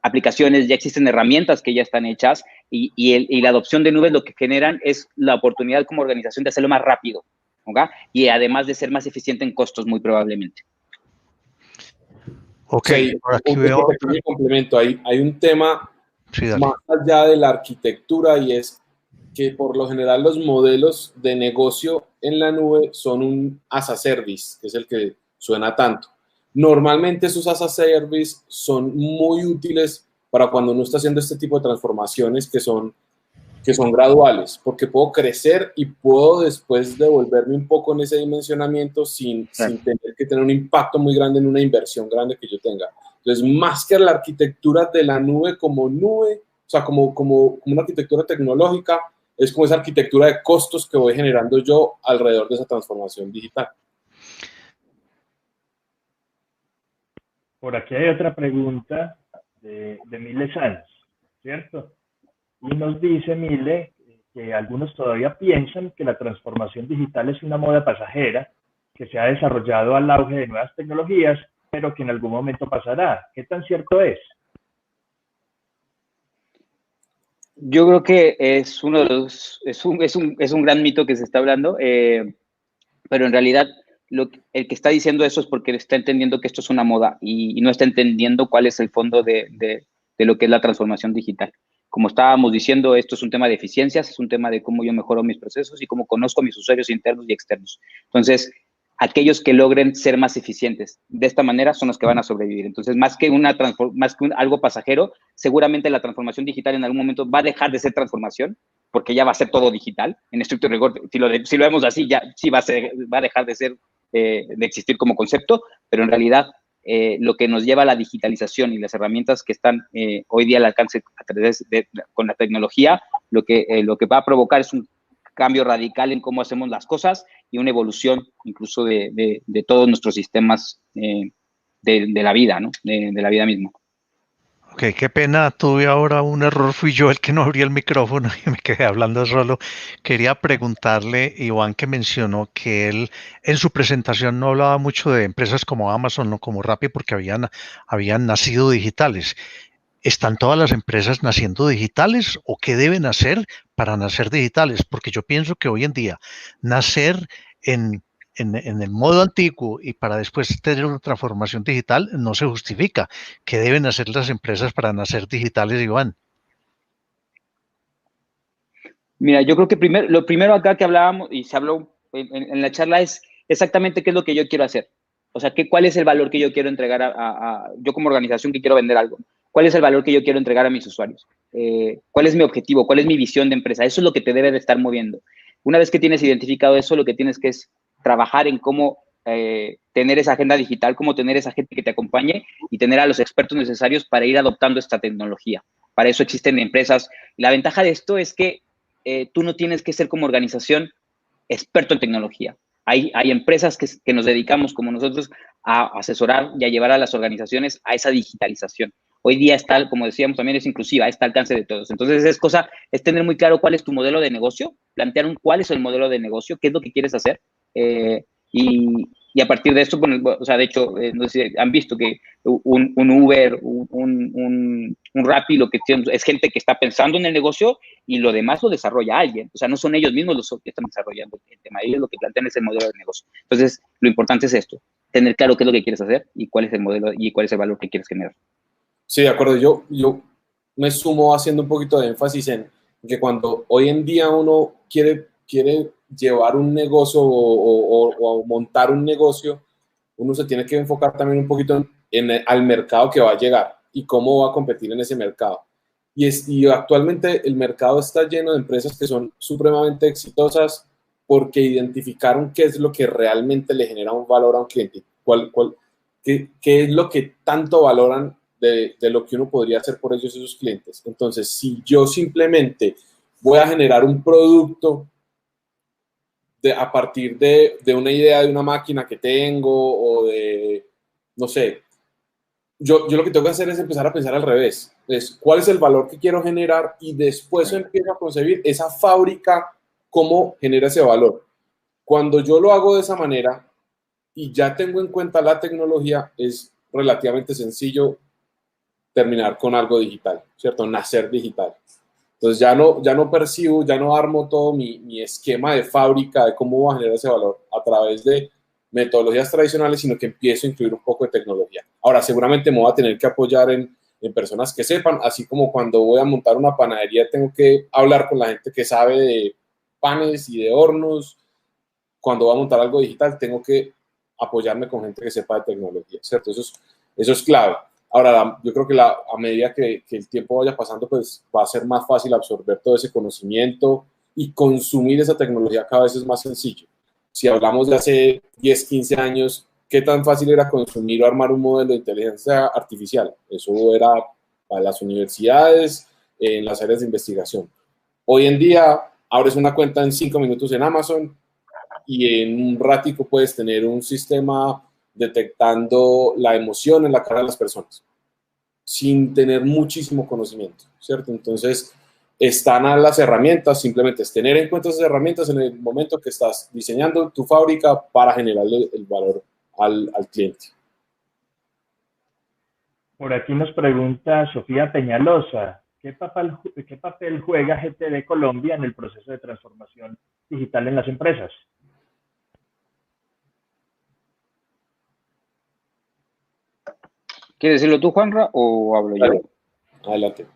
aplicaciones, ya existen herramientas que ya están hechas y la adopción de nubes lo que generan es la oportunidad como organización de hacerlo más rápido. ¿ok? Y además de ser más eficiente en costos, muy probablemente. Ok, sí, por aquí veo pequeño complemento. Hay un tema más allá de la arquitectura, y es que por lo general los modelos de negocio en la nube son un as a service, que es el que suena tanto. Normalmente esos as a service son muy útiles para cuando uno está haciendo este tipo de transformaciones que son graduales, porque puedo crecer y puedo después devolverme un poco en ese dimensionamiento sin tener que tener un impacto muy grande en una inversión grande que yo tenga. Entonces, más que la arquitectura de la nube, o sea, como una arquitectura tecnológica, es como esa arquitectura de costos que voy generando yo alrededor de esa transformación digital. Por aquí hay otra pregunta de Mile Sanz, ¿cierto? Y nos dice Mile que algunos todavía piensan que la transformación digital es una moda pasajera que se ha desarrollado al auge de nuevas tecnologías, pero que en algún momento pasará. ¿Qué tan cierto es? Yo creo que es uno de los, es un gran mito que se está hablando, pero en realidad el que está diciendo eso es porque está entendiendo que esto es una moda y no está entendiendo cuál es el fondo de lo que es la transformación digital. Como estábamos diciendo, esto es un tema de eficiencias, es un tema de cómo yo mejoro mis procesos y cómo conozco a mis usuarios internos y externos. Entonces, aquellos que logren ser más eficientes de esta manera son los que van a sobrevivir. Entonces, más que algo pasajero, seguramente la transformación digital en algún momento va a dejar de ser transformación, porque ya va a ser todo digital. En estricto rigor, si lo vemos así, ya sí va a dejar de ser, de existir como concepto, pero en realidad lo que nos lleva a la digitalización y las herramientas que están hoy día al alcance a través con la tecnología, lo que va a provocar es un cambio radical en cómo hacemos las cosas y una evolución incluso de todos nuestros sistemas de la vida, ¿no? De la vida misma. Ok, qué pena, tuve ahora un error, fui yo el que no abrí el micrófono y me quedé hablando solo. Quería preguntarle, Iván, que mencionó que él en su presentación no hablaba mucho de empresas como Amazon o como Rappi porque habían nacido digitales. ¿Están todas las empresas naciendo digitales o qué deben hacer para nacer digitales? Porque yo pienso que hoy en día nacer en en el modo antiguo y para después tener una transformación digital no se justifica. ¿Qué deben hacer las empresas para nacer digitales, Iván? Mira, yo creo que lo primero acá que hablábamos y se habló en la charla es exactamente qué es lo que yo quiero hacer. O sea, cuál es el valor que yo quiero entregar yo como organización que quiero vender algo. ¿Cuál es el valor que yo quiero entregar a mis usuarios? ¿Cuál es mi objetivo? ¿Cuál es mi visión de empresa? Eso es lo que te debe de estar moviendo. Una vez que tienes identificado eso, lo que tienes que es trabajar en cómo tener esa agenda digital, cómo tener esa gente que te acompañe y tener a los expertos necesarios para ir adoptando esta tecnología. Para eso existen empresas. La ventaja de esto es que tú no tienes que ser como organización experto en tecnología. Hay empresas que nos dedicamos, como nosotros, a asesorar y a llevar a las organizaciones a esa digitalización. Hoy día está, como decíamos, también es inclusiva, está al alcance de todos. Entonces, es tener muy claro cuál es tu modelo de negocio, plantear cuál es el modelo de negocio, qué es lo que quieres hacer, y a partir de esto, bueno, o sea, de hecho, no sé si han visto que un Uber, un Rappi, lo que tienen, es gente que está pensando en el negocio y lo demás lo desarrolla alguien. O sea, no son ellos mismos los que están desarrollando el tema. Ellos lo que plantean es el modelo de negocio. Entonces, lo importante es esto, tener claro qué es lo que quieres hacer y cuál es el modelo y cuál es el valor que quieres generar. Sí, de acuerdo. Yo me sumo haciendo un poquito de énfasis en que cuando hoy en día uno quiere llevar un negocio o montar un negocio, uno se tiene que enfocar también un poquito al mercado que va a llegar y cómo va a competir en ese mercado. Y actualmente el mercado está lleno de empresas que son supremamente exitosas porque identificaron qué es lo que realmente le genera un valor a un cliente, qué es lo que tanto valoran de lo que uno podría hacer por ellos y sus clientes. Entonces, si yo simplemente voy a generar un producto a partir de una idea de una máquina que tengo o de, no sé, yo lo que tengo que hacer es empezar a pensar al revés. Es cuál es el valor que quiero generar y después empiezo a concebir esa fábrica, cómo genera ese valor. Cuando yo lo hago de esa manera y ya tengo en cuenta la tecnología, es relativamente sencillo terminar con algo digital, ¿cierto? Nacer digital. Entonces ya no percibo, ya no armo todo mi esquema de fábrica de cómo voy a generar ese valor a través de metodologías tradicionales, sino que empiezo a incluir un poco de tecnología. Ahora, seguramente me voy a tener que apoyar en personas que sepan, así como cuando voy a montar una panadería tengo que hablar con la gente que sabe de panes y de hornos. Cuando voy a montar algo digital tengo que apoyarme con gente que sepa de tecnología, ¿cierto? Eso es clave. Ahora, yo creo que a medida que el tiempo vaya pasando, pues va a ser más fácil absorber todo ese conocimiento y consumir esa tecnología cada vez es más sencillo. Si hablamos de hace 10, 15 años, ¿qué tan fácil era consumir o armar un modelo de inteligencia artificial? Eso era para las universidades, en las áreas de investigación. Hoy en día, abres una cuenta en 5 minutos en Amazon y en un ratico puedes tener un sistema detectando la emoción en la cara de las personas, sin tener muchísimo conocimiento, ¿cierto? Entonces, están a las herramientas, simplemente es tener en cuenta esas herramientas en el momento que estás diseñando tu fábrica para generarle el valor al cliente. Por aquí nos pregunta Sofía Peñalosa, ¿qué papel juega GTD Colombia en el proceso de transformación digital en las empresas? ¿Quieres decirlo tú, Juanra, o hablo yo? Adelante.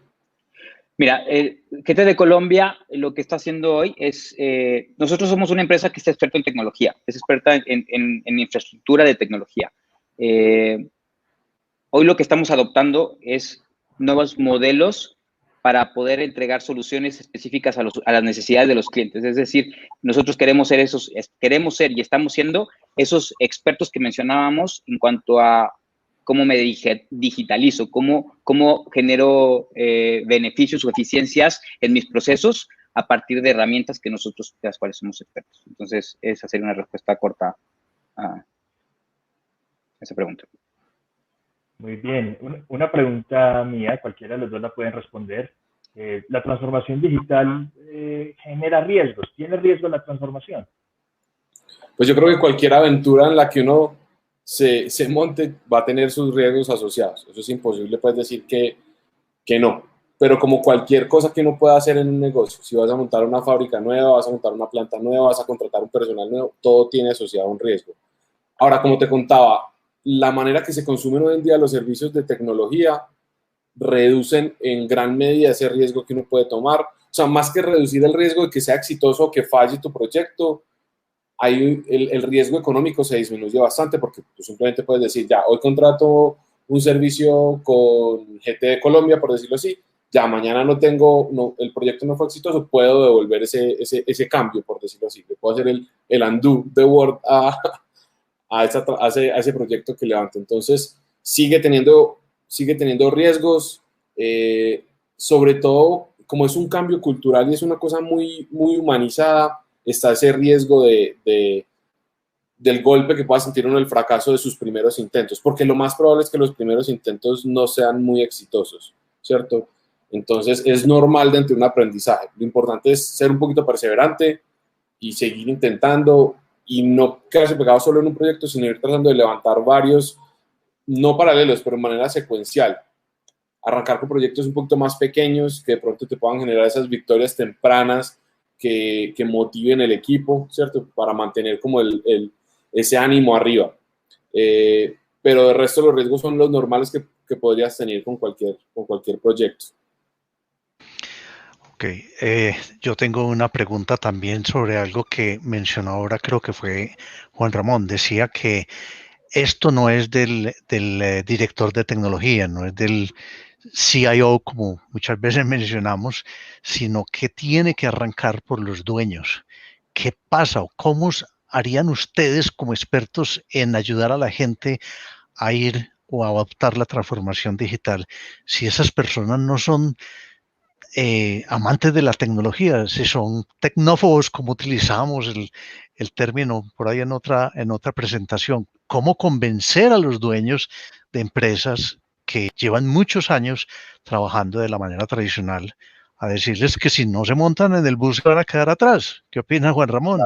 Mira, GTD Colombia lo que está haciendo hoy es, nosotros somos una empresa que está experta en tecnología, es experta en infraestructura de tecnología. Hoy lo que estamos adoptando es nuevos modelos para poder entregar soluciones específicas a las necesidades de los clientes. Es decir, nosotros queremos ser y estamos siendo esos expertos que mencionábamos en cuanto a cómo me digitalizo, cómo genero beneficios o eficiencias en mis procesos a partir de herramientas de las cuales somos expertos. Entonces, esa sería una respuesta corta a esa pregunta. Muy bien. Una pregunta mía, cualquiera de los dos la pueden responder. ¿La transformación digital genera riesgos? ¿Tiene riesgo la transformación? Pues yo creo que cualquier aventura en la que uno se monte va a tener sus riesgos asociados. Eso es imposible, pues, decir que no. Pero como cualquier cosa que uno pueda hacer en un negocio, si vas a montar una fábrica nueva, vas a montar una planta nueva, vas a contratar un personal nuevo, todo tiene asociado un riesgo. Ahora, como te contaba, la manera que se consumen hoy en día los servicios de tecnología reducen en gran medida ese riesgo que uno puede tomar. O sea, más que reducir el riesgo de que sea exitoso o que falle tu proyecto, el riesgo económico se disminuye bastante porque tú simplemente puedes decir, ya, hoy contrato un servicio con GTD Colombia, por decirlo así, ya mañana el proyecto no fue exitoso, puedo devolver ese cambio, por decirlo así. Le puedo hacer el undo de Word a ese proyecto que levanto. Entonces, sigue teniendo riesgos, sobre todo como es un cambio cultural y es una cosa muy, muy humanizada, está ese riesgo del golpe que pueda sentir uno, el fracaso de sus primeros intentos, porque lo más probable es que los primeros intentos no sean muy exitosos, ¿cierto? Entonces, es normal dentro de un aprendizaje. Lo importante es ser un poquito perseverante y seguir intentando y no quedarse pegado solo en un proyecto, sino ir tratando de levantar varios, no paralelos, pero de manera secuencial. Arrancar con proyectos un poquito más pequeños que de pronto te puedan generar esas victorias tempranas que motiven el equipo, ¿cierto? Para mantener como ese ánimo arriba. Pero de resto los riesgos son los normales que podrías tener con cualquier proyecto. Ok, yo tengo una pregunta también sobre algo que mencionó ahora, creo que fue Juan Ramón. Decía que esto no es del director de tecnología, no es del CIO, como muchas veces mencionamos, sino que tiene que arrancar por los dueños. ¿Qué pasa o cómo harían ustedes como expertos en ayudar a la gente a ir o a adoptar la transformación digital si esas personas no son amantes de la tecnología, si son tecnófobos, como utilizamos el término por ahí en otra presentación? ¿Cómo convencer a los dueños de empresas que llevan muchos años trabajando de la manera tradicional a decirles que si no se montan en el bus se van a quedar atrás? ¿Qué opina Juan Ramón?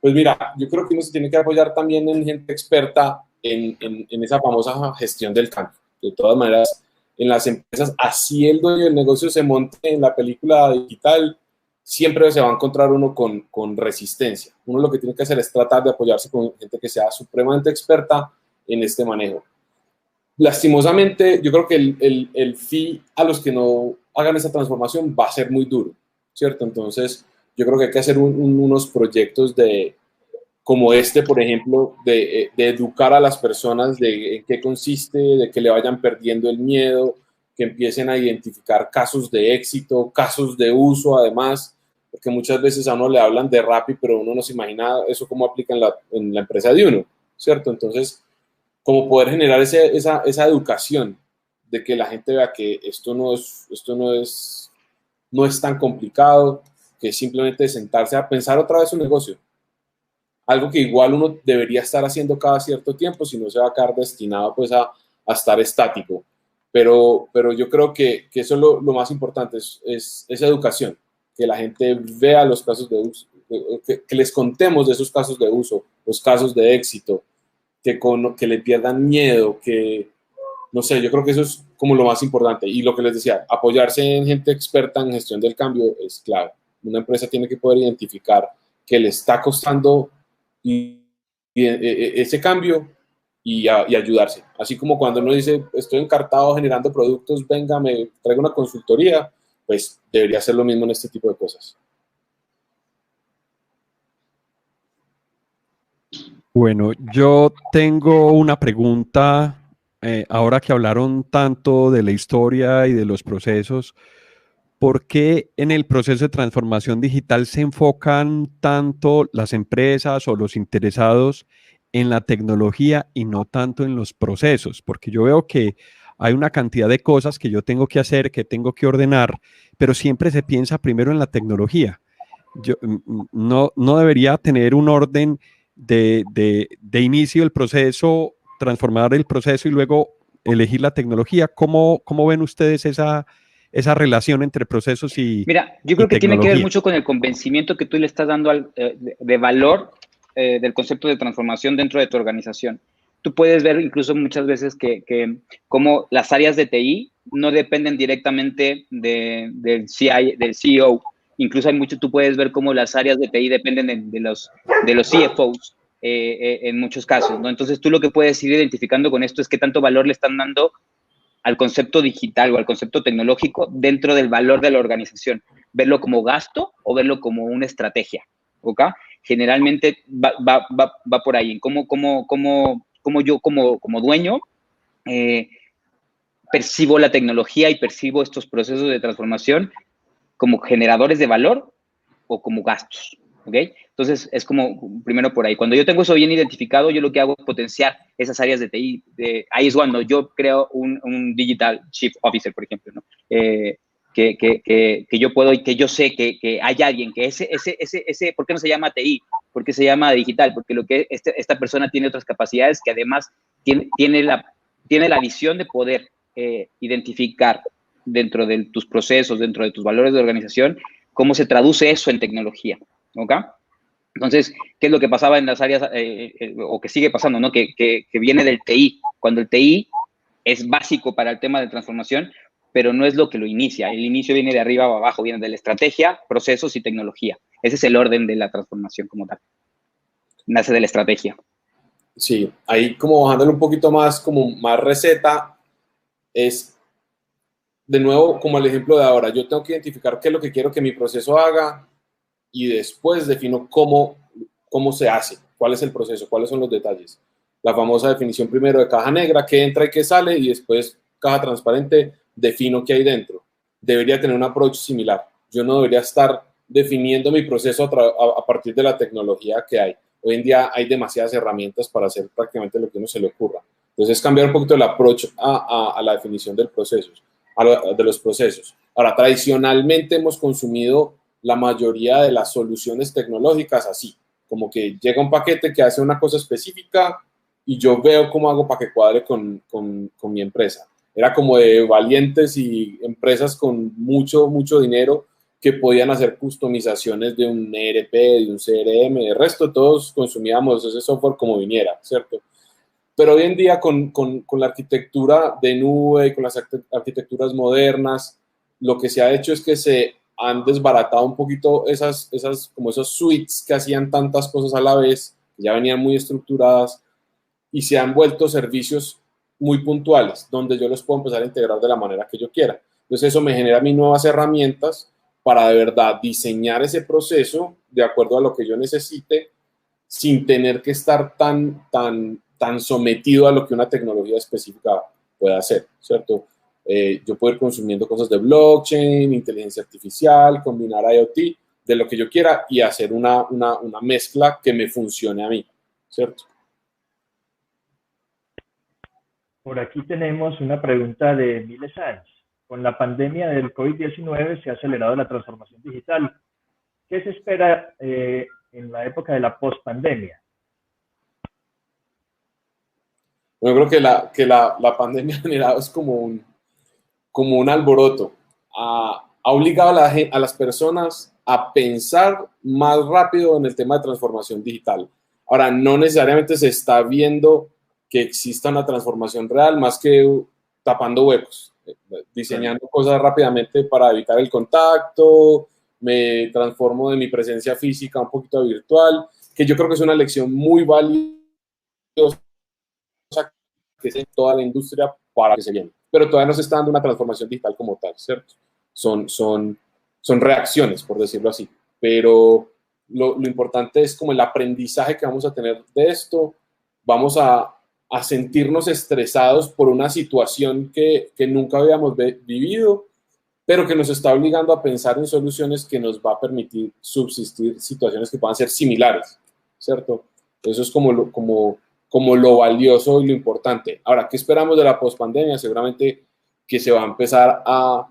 Pues mira, yo creo que uno se tiene que apoyar también en gente experta en esa famosa gestión del cambio. De todas maneras, en las empresas, así el dueño del negocio se monte en la película digital, siempre se va a encontrar uno con resistencia. Uno lo que tiene que hacer es tratar de apoyarse con gente que sea supremamente experta en este manejo. Lastimosamente, yo creo que el fee a los que no hagan esa transformación va a ser muy duro, ¿cierto? Entonces, yo creo que hay que hacer unos proyectos como este, por ejemplo, de educar a las personas de en qué consiste, de que le vayan perdiendo el miedo, que empiecen a identificar casos de éxito, casos de uso, además, porque muchas veces a uno le hablan de Rappi, pero uno no se imagina eso cómo aplica en la empresa de uno, ¿cierto? Entonces, como poder generar esa educación de que la gente vea que esto no es tan complicado, que es simplemente sentarse a pensar otra vez un negocio. Algo que igual uno debería estar haciendo cada cierto tiempo, si no se va a quedar destinado pues a estar estático. Pero yo creo que eso es lo más importante, es educación, que la gente vea los casos de uso, que les contemos de esos casos de uso, los casos de éxito, que le pierdan miedo, que, no sé, yo creo que eso es como lo más importante. Y lo que les decía, apoyarse en gente experta en gestión del cambio es clave. Una empresa tiene que poder identificar que le está costando ese cambio y ayudarse. Así como cuando uno dice, estoy encartado generando productos, venga, me traigo una consultoría, pues debería ser lo mismo en este tipo de cosas. Bueno, yo tengo una pregunta, ahora que hablaron tanto de la historia y de los procesos, ¿por qué en el proceso de transformación digital se enfocan tanto las empresas o los interesados en la tecnología y no tanto en los procesos? Porque yo veo que hay una cantidad de cosas que yo tengo que hacer, que tengo que ordenar, pero siempre se piensa primero en la tecnología. No debería tener un orden de inicio del proceso, transformar el proceso y luego elegir la tecnología. ¿Cómo ven ustedes esa relación entre procesos y Mira, yo creo que tiene que ver tecnología? mucho con el convencimiento que tú le estás dando de valor del concepto de transformación dentro de tu organización. Tú puedes ver incluso muchas veces que como las áreas de TI no dependen directamente del CEO. Incluso hay mucho, tú puedes ver cómo las áreas de TI dependen de los CFOs en muchos casos, ¿no? Entonces tú lo que puedes ir identificando con esto es qué tanto valor le están dando al concepto digital o al concepto tecnológico dentro del valor de la organización. Verlo como gasto o verlo como una estrategia, ¿ok? Generalmente va por ahí, en cómo yo como dueño percibo la tecnología y percibo estos procesos de transformación como generadores de valor o como gastos, ¿ok? Entonces, es como primero por ahí. Cuando yo tengo eso bien identificado, yo lo que hago es potenciar esas áreas de TI. Ahí es cuando yo creo un Digital Chief Officer, por ejemplo, ¿no? Que yo puedo y que yo sé que hay alguien que ¿por qué no se llama TI? ¿Por qué se llama digital? Porque lo que esta persona tiene otras capacidades que además tiene la visión de poder identificar dentro de tus procesos, dentro de tus valores de organización, cómo se traduce eso en tecnología, ¿ok? Entonces, ¿qué es lo que pasaba en las áreas, o que sigue pasando, ¿no? Que viene del TI, cuando el TI es básico para el tema de transformación, pero no es lo que lo inicia. El inicio viene de arriba o abajo, viene de la estrategia, procesos y tecnología. Ese es el orden de la transformación como tal. Nace de la estrategia. Sí, ahí como bajándole un poquito más, como más receta, es de nuevo como el ejemplo de ahora. Yo tengo que identificar qué es lo que quiero que mi proceso haga y después defino cómo se hace, cuál es el proceso, cuáles son los detalles. La famosa definición primero de caja negra, qué entra y qué sale, y después caja transparente, defino qué hay dentro. Debería tener un approach similar. Yo no debería estar definiendo mi proceso a partir de la tecnología que hay. Hoy en día hay demasiadas herramientas para hacer prácticamente lo que uno se le ocurra. Entonces, cambiar un poquito el approach a la definición del proceso, de los procesos. Ahora, tradicionalmente hemos consumido la mayoría de las soluciones tecnológicas así, como que llega un paquete que hace una cosa específica y yo veo cómo hago para que cuadre con mi empresa. Era como de valientes y empresas con mucho dinero que podían hacer customizaciones de un ERP, de un CRM, de resto todos consumíamos ese software como viniera, ¿cierto? Pero hoy en día con la arquitectura de nube y con las arquitecturas modernas, lo que se ha hecho es que se han desbaratado un poquito como esos suites que hacían tantas cosas a la vez, que ya venían muy estructuradas, y se han vuelto servicios muy puntuales, donde yo los puedo empezar a integrar de la manera que yo quiera. Entonces eso me genera a mí nuevas herramientas para de verdad diseñar ese proceso de acuerdo a lo que yo necesite, sin tener que estar tan sometido a lo que una tecnología específica puede hacer, ¿cierto? Yo puedo ir consumiendo cosas de blockchain, inteligencia artificial, combinar IoT, de lo que yo quiera y hacer una mezcla que me funcione a mí, ¿cierto? Por aquí tenemos una pregunta de Mile Sanz. Con la pandemia del COVID-19 se ha acelerado la transformación digital. ¿Qué se espera en la época de la post-pandemia? Yo creo que la pandemia ha generado es como un alboroto. Ha obligado a las personas a pensar más rápido en el tema de transformación digital. Ahora, no necesariamente se está viendo que exista una transformación real, más que tapando huecos, diseñando cosas rápidamente para evitar el contacto, me transformo de mi presencia física un poquito a virtual, que yo creo que es una lección muy valiosa que es en toda la industria para que se viene. Pero todavía no se está dando una transformación digital como tal, ¿cierto? Son reacciones, por decirlo así. Pero lo importante es como el aprendizaje que vamos a tener de esto. Vamos a sentirnos estresados por una situación que nunca habíamos vivido, pero que nos está obligando a pensar en soluciones que nos va a permitir subsistir situaciones que puedan ser similares, ¿cierto? Eso es como lo valioso y lo importante. Ahora, ¿qué esperamos de la pospandemia? Seguramente que se va a empezar a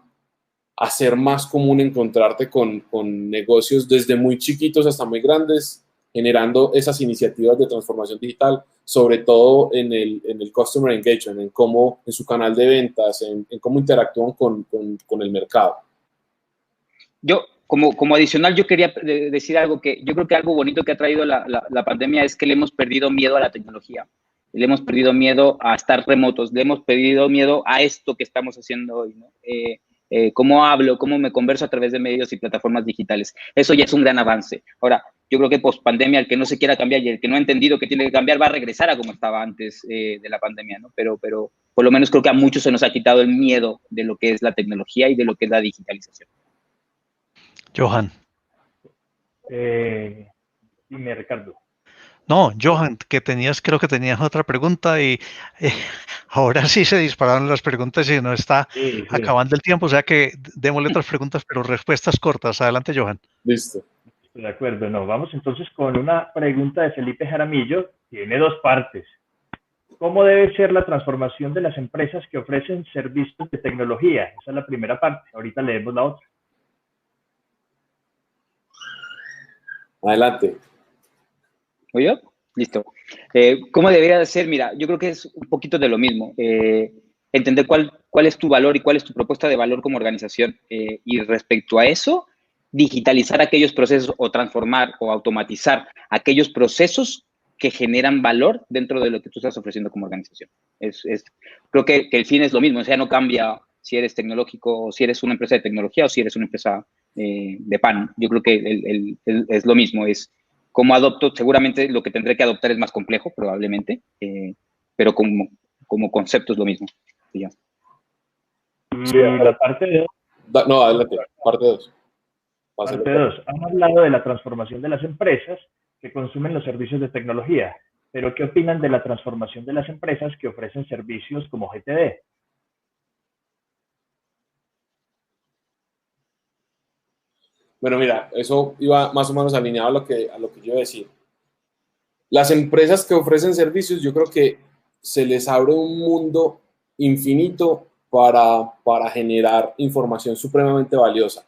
hacer más común encontrarte con negocios desde muy chiquitos hasta muy grandes, generando esas iniciativas de transformación digital, sobre todo en el customer engagement, en su canal de ventas, en cómo interactúan con el mercado. Yo, como adicional, yo quería decir algo que yo creo que algo bonito que ha traído la pandemia es que le hemos perdido miedo a la tecnología, le hemos perdido miedo a estar remotos, le hemos perdido miedo a esto que estamos haciendo hoy, ¿no? Cómo hablo, cómo me converso a través de medios y plataformas digitales. Eso ya es un gran avance. Ahora, yo creo que post pandemia, el que no se quiera cambiar y el que no ha entendido que tiene que cambiar va a regresar a como estaba antes de la pandemia, ¿no? Pero por lo menos creo que a muchos se nos ha quitado el miedo de lo que es la tecnología y de lo que es la digitalización. Johan. Dime, Ricardo. No, Johan, creo que tenías otra pregunta y ahora sí se dispararon las preguntas y nos está acabando el tiempo, o sea que démosle otras preguntas, pero respuestas cortas. Adelante, Johan. Listo. De acuerdo, no, vamos entonces con una pregunta de Felipe Jaramillo, tiene dos partes. ¿Cómo debe ser la transformación de las empresas que ofrecen servicios de tecnología? Esa es la primera parte, ahorita leemos la otra. Adelante. ¿Oye? Listo. ¿Cómo debería de ser? Mira, yo creo que es un poquito de lo mismo. Entender cuál es tu valor y cuál es tu propuesta de valor como organización. Y respecto a eso, digitalizar aquellos procesos o transformar o automatizar aquellos procesos que generan valor dentro de lo que tú estás ofreciendo como organización. Creo que el fin es lo mismo. O sea, no cambia si eres tecnológico o si eres una empresa de tecnología o si eres una empresa de pan. Yo creo que es lo mismo. Es cómo adopto, seguramente lo que tendré que adoptar es más complejo, probablemente, pero como concepto es lo mismo. Ya. Sí, la parte 2. No, adelante, parte 2. Parte 2. Han hablado de la transformación de las empresas que consumen los servicios de tecnología, pero ¿qué opinan de la transformación de las empresas que ofrecen servicios como GTD? Bueno, mira, eso iba más o menos alineado a lo que yo iba a decir. Las empresas que ofrecen servicios, yo creo que se les abre un mundo infinito para generar información supremamente valiosa.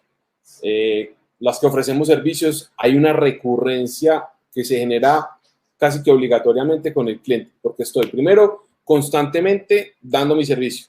Las que ofrecemos servicios, hay una recurrencia que se genera casi que obligatoriamente con el cliente, porque estoy primero constantemente dando mi servicio.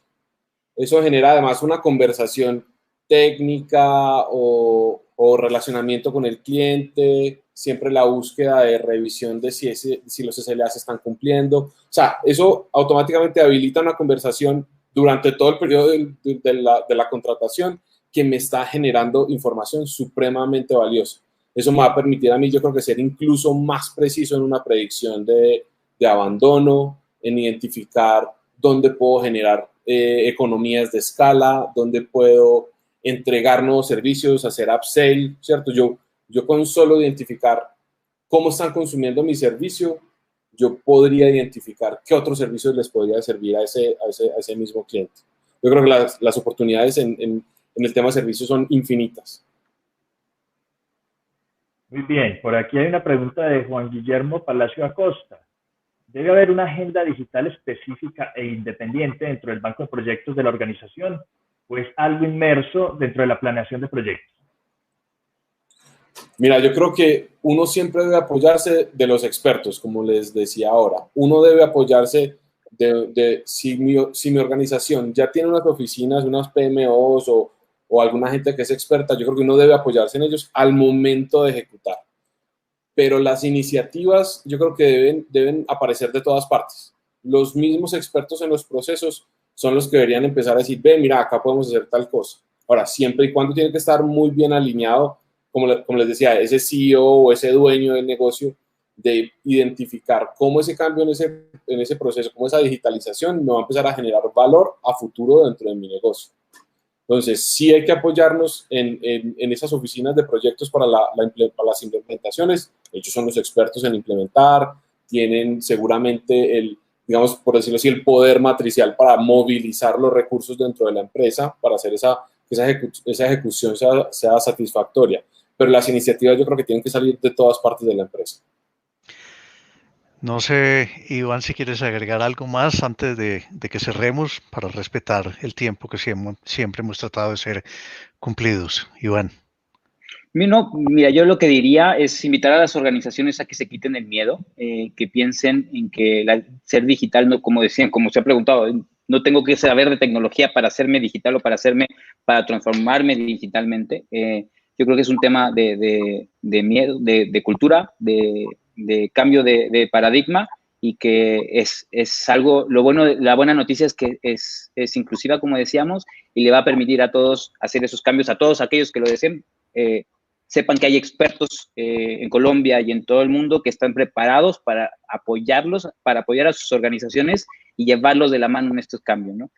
Eso genera además una conversación técnica o relacionamiento con el cliente, siempre la búsqueda de revisión de si los SLA se están cumpliendo. O sea, eso automáticamente habilita una conversación durante todo el periodo de la contratación que me está generando información supremamente valiosa. Eso me va a permitir a mí, yo creo que ser incluso más preciso en una predicción de abandono, en identificar dónde puedo generar economías de escala, dónde puedo entregar nuevos servicios, hacer upsell, ¿cierto? Yo con solo identificar cómo están consumiendo mi servicio, yo podría identificar qué otros servicios les podría servir a ese mismo cliente. Yo creo que las oportunidades en el tema de servicios son infinitas. Muy bien, por aquí hay una pregunta de Juan Guillermo Palacio Acosta. ¿Debe haber una agenda digital específica e independiente dentro del banco de proyectos de la organización o es algo inmerso dentro de la planeación de proyectos? Mira, yo creo que uno siempre debe apoyarse de los expertos, como les decía ahora. Uno debe apoyarse si mi organización ya tiene unas oficinas, unas PMOs o alguna gente que es experta, yo creo que uno debe apoyarse en ellos al momento de ejecutar. Pero las iniciativas yo creo que deben aparecer de todas partes. Los mismos expertos en los procesos son los que deberían empezar a decir, ve, mira, acá podemos hacer tal cosa. Ahora, siempre y cuando tiene que estar muy bien alineado, como les decía, ese CEO o ese dueño del negocio, de identificar cómo ese cambio en ese proceso, cómo esa digitalización me va a empezar a generar valor a futuro dentro de mi negocio. Entonces, sí hay que apoyarnos en esas oficinas de proyectos para las implementaciones. Ellos son los expertos en implementar, tienen seguramente digamos, por decirlo así, el poder matricial para movilizar los recursos dentro de la empresa para hacer esa ejecución sea satisfactoria. Pero las iniciativas yo creo que tienen que salir de todas partes de la empresa. No sé, Iván, si quieres agregar algo más antes de que cerremos para respetar el tiempo que siempre hemos tratado de ser cumplidos. Iván. No, mira, yo lo que diría es invitar a las organizaciones a que se quiten el miedo, que piensen en que ser digital, no, como decían, como se ha preguntado, no tengo que saber de tecnología para hacerme digital o para transformarme digitalmente. Yo creo que es un tema de miedo, de cultura, de cambio de paradigma y que es algo, la buena noticia es que es inclusiva, como decíamos, y le va a permitir a todos hacer esos cambios, a todos aquellos que lo deseen. Sepan que hay expertos en Colombia y en todo el mundo que están preparados para apoyarlos, para apoyar a sus organizaciones y llevarlos de la mano en estos cambios, ¿no?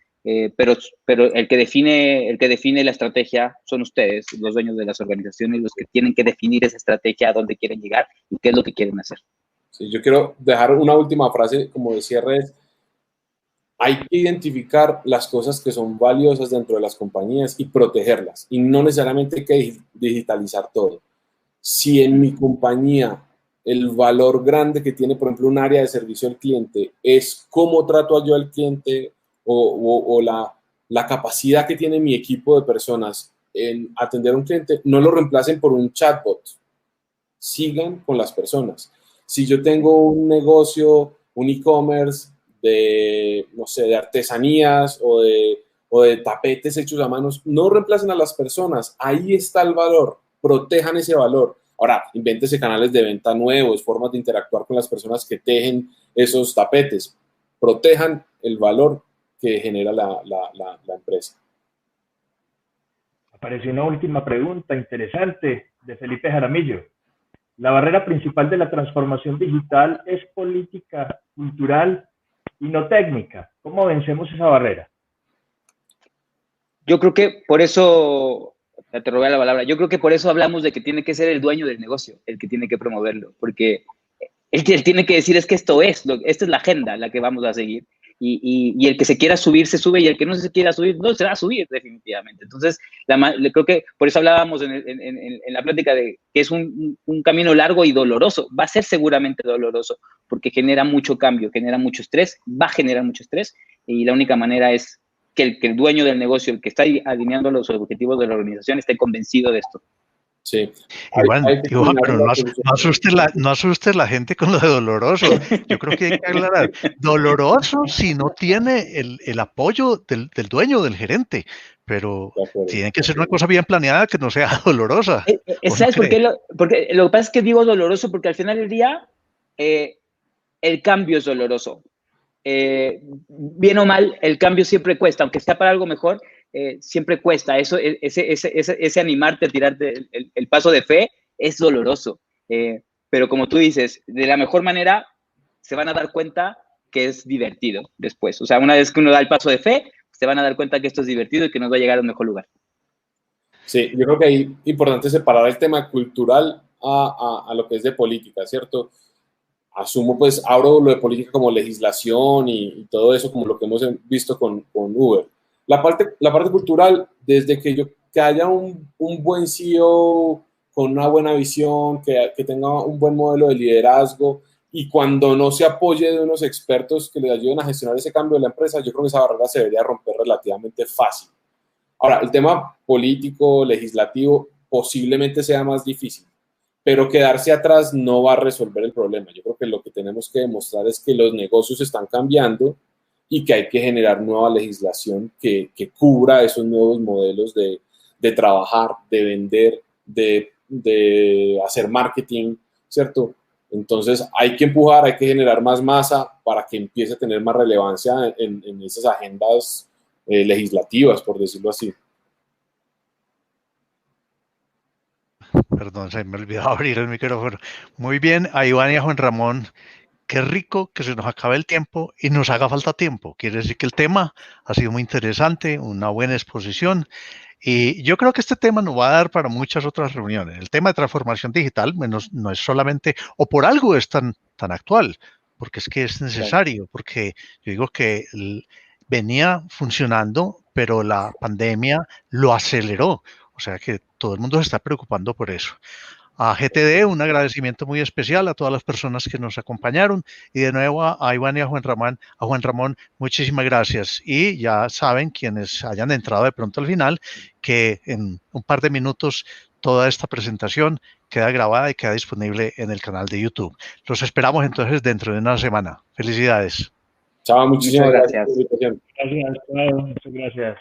Pero el que define la estrategia son ustedes, los dueños de las organizaciones, los que tienen que definir esa estrategia, a dónde quieren llegar y qué es lo que quieren hacer. Sí, yo quiero dejar una última frase como de cierre. Hay que identificar las cosas que son valiosas dentro de las compañías y protegerlas. Y no necesariamente hay que digitalizar todo. Si en mi compañía el valor grande que tiene, por ejemplo, un área de servicio al cliente es cómo trato yo al cliente o la capacidad que tiene mi equipo de personas en atender a un cliente, no lo reemplacen por un chatbot. Sigan con las personas. Si yo tengo un negocio, un e-commerce, no sé, de artesanías o de tapetes hechos a manos, no reemplacen a las personas, ahí está el valor, protejan ese valor. Ahora, invéntese canales de venta nuevos, formas de interactuar con las personas que tejen esos tapetes, protejan el valor que genera la empresa. Apareció una última pregunta interesante de Felipe Jaramillo. La barrera principal de la transformación digital es política, cultural y no técnica. ¿Cómo vencemos esa barrera? Yo creo que por eso, te robé la palabra, yo creo que por eso hablamos de que tiene que ser el dueño del negocio el que tiene que promoverlo, porque él tiene que decir es que esta es la agenda la que vamos a seguir. Y el que se quiera subir, se sube, y el que no se quiera subir, no se va a subir definitivamente. Entonces, creo que por eso hablábamos en la plática de que es un camino largo y doloroso. Va a ser seguramente doloroso porque genera mucho cambio, genera mucho estrés, va a generar mucho estrés, y la única manera es que el dueño del negocio, el que está alineando los objetivos de la organización, esté convencido de esto. Sí. Iván, pero no no asustes la gente con lo de doloroso. Yo creo que hay que aclarar. Doloroso si no tiene el apoyo del dueño, del gerente, pero tiene que ser una cosa bien planeada que no sea dolorosa. ¿Sabes por qué? Porque lo que pasa es que digo doloroso porque al final del día el cambio es doloroso. Bien o mal, el cambio siempre cuesta, aunque sea para algo mejor, siempre cuesta. Ese animarte a tirarte el paso de fe es doloroso. Pero como tú dices, de la mejor manera se van a dar cuenta que es divertido después. O sea, una vez que uno da el paso de fe, se van a dar cuenta que esto es divertido y que nos va a llegar a un mejor lugar. Sí, yo creo que ahí es importante separar el tema cultural a lo que es de política, ¿cierto? Asumo, pues, abro lo de política como legislación y todo eso, como lo que hemos visto con Uber. La parte cultural, desde que haya un buen CEO con una buena visión, que tenga un buen modelo de liderazgo y cuando no se apoye de unos expertos que le ayuden a gestionar ese cambio de la empresa, yo creo que esa barrera se debería romper relativamente fácil. Ahora, el tema político, legislativo, posiblemente sea más difícil, pero quedarse atrás no va a resolver el problema. Yo creo que lo que tenemos que demostrar es que los negocios están cambiando y que hay que generar nueva legislación que cubra esos nuevos modelos de trabajar, de vender, de hacer marketing, ¿cierto? Entonces hay que empujar, hay que generar más masa para que empiece a tener más relevancia en esas agendas legislativas, por decirlo así. Perdón, se me olvidó abrir el micrófono. Muy bien, a Iván y a Juan Ramón. Qué rico que se nos acabe el tiempo y nos haga falta tiempo. Quiere decir que el tema ha sido muy interesante, una buena exposición. Y yo creo que este tema nos va a dar para muchas otras reuniones. El tema de transformación digital no es solamente, o por algo es tan actual, porque es que es necesario, porque yo digo que venía funcionando, pero la pandemia lo aceleró. O sea que todo el mundo se está preocupando por eso. A GTD, un agradecimiento muy especial a todas las personas que nos acompañaron y de nuevo a Iván y a Juan Ramón, muchísimas gracias. Y ya saben, quienes hayan entrado de pronto al final, que en un par de minutos toda esta presentación queda grabada y queda disponible en el canal de YouTube. Los esperamos entonces dentro de una semana. Felicidades. Chao, muchísimas gracias por la invitación. Gracias, muchas gracias.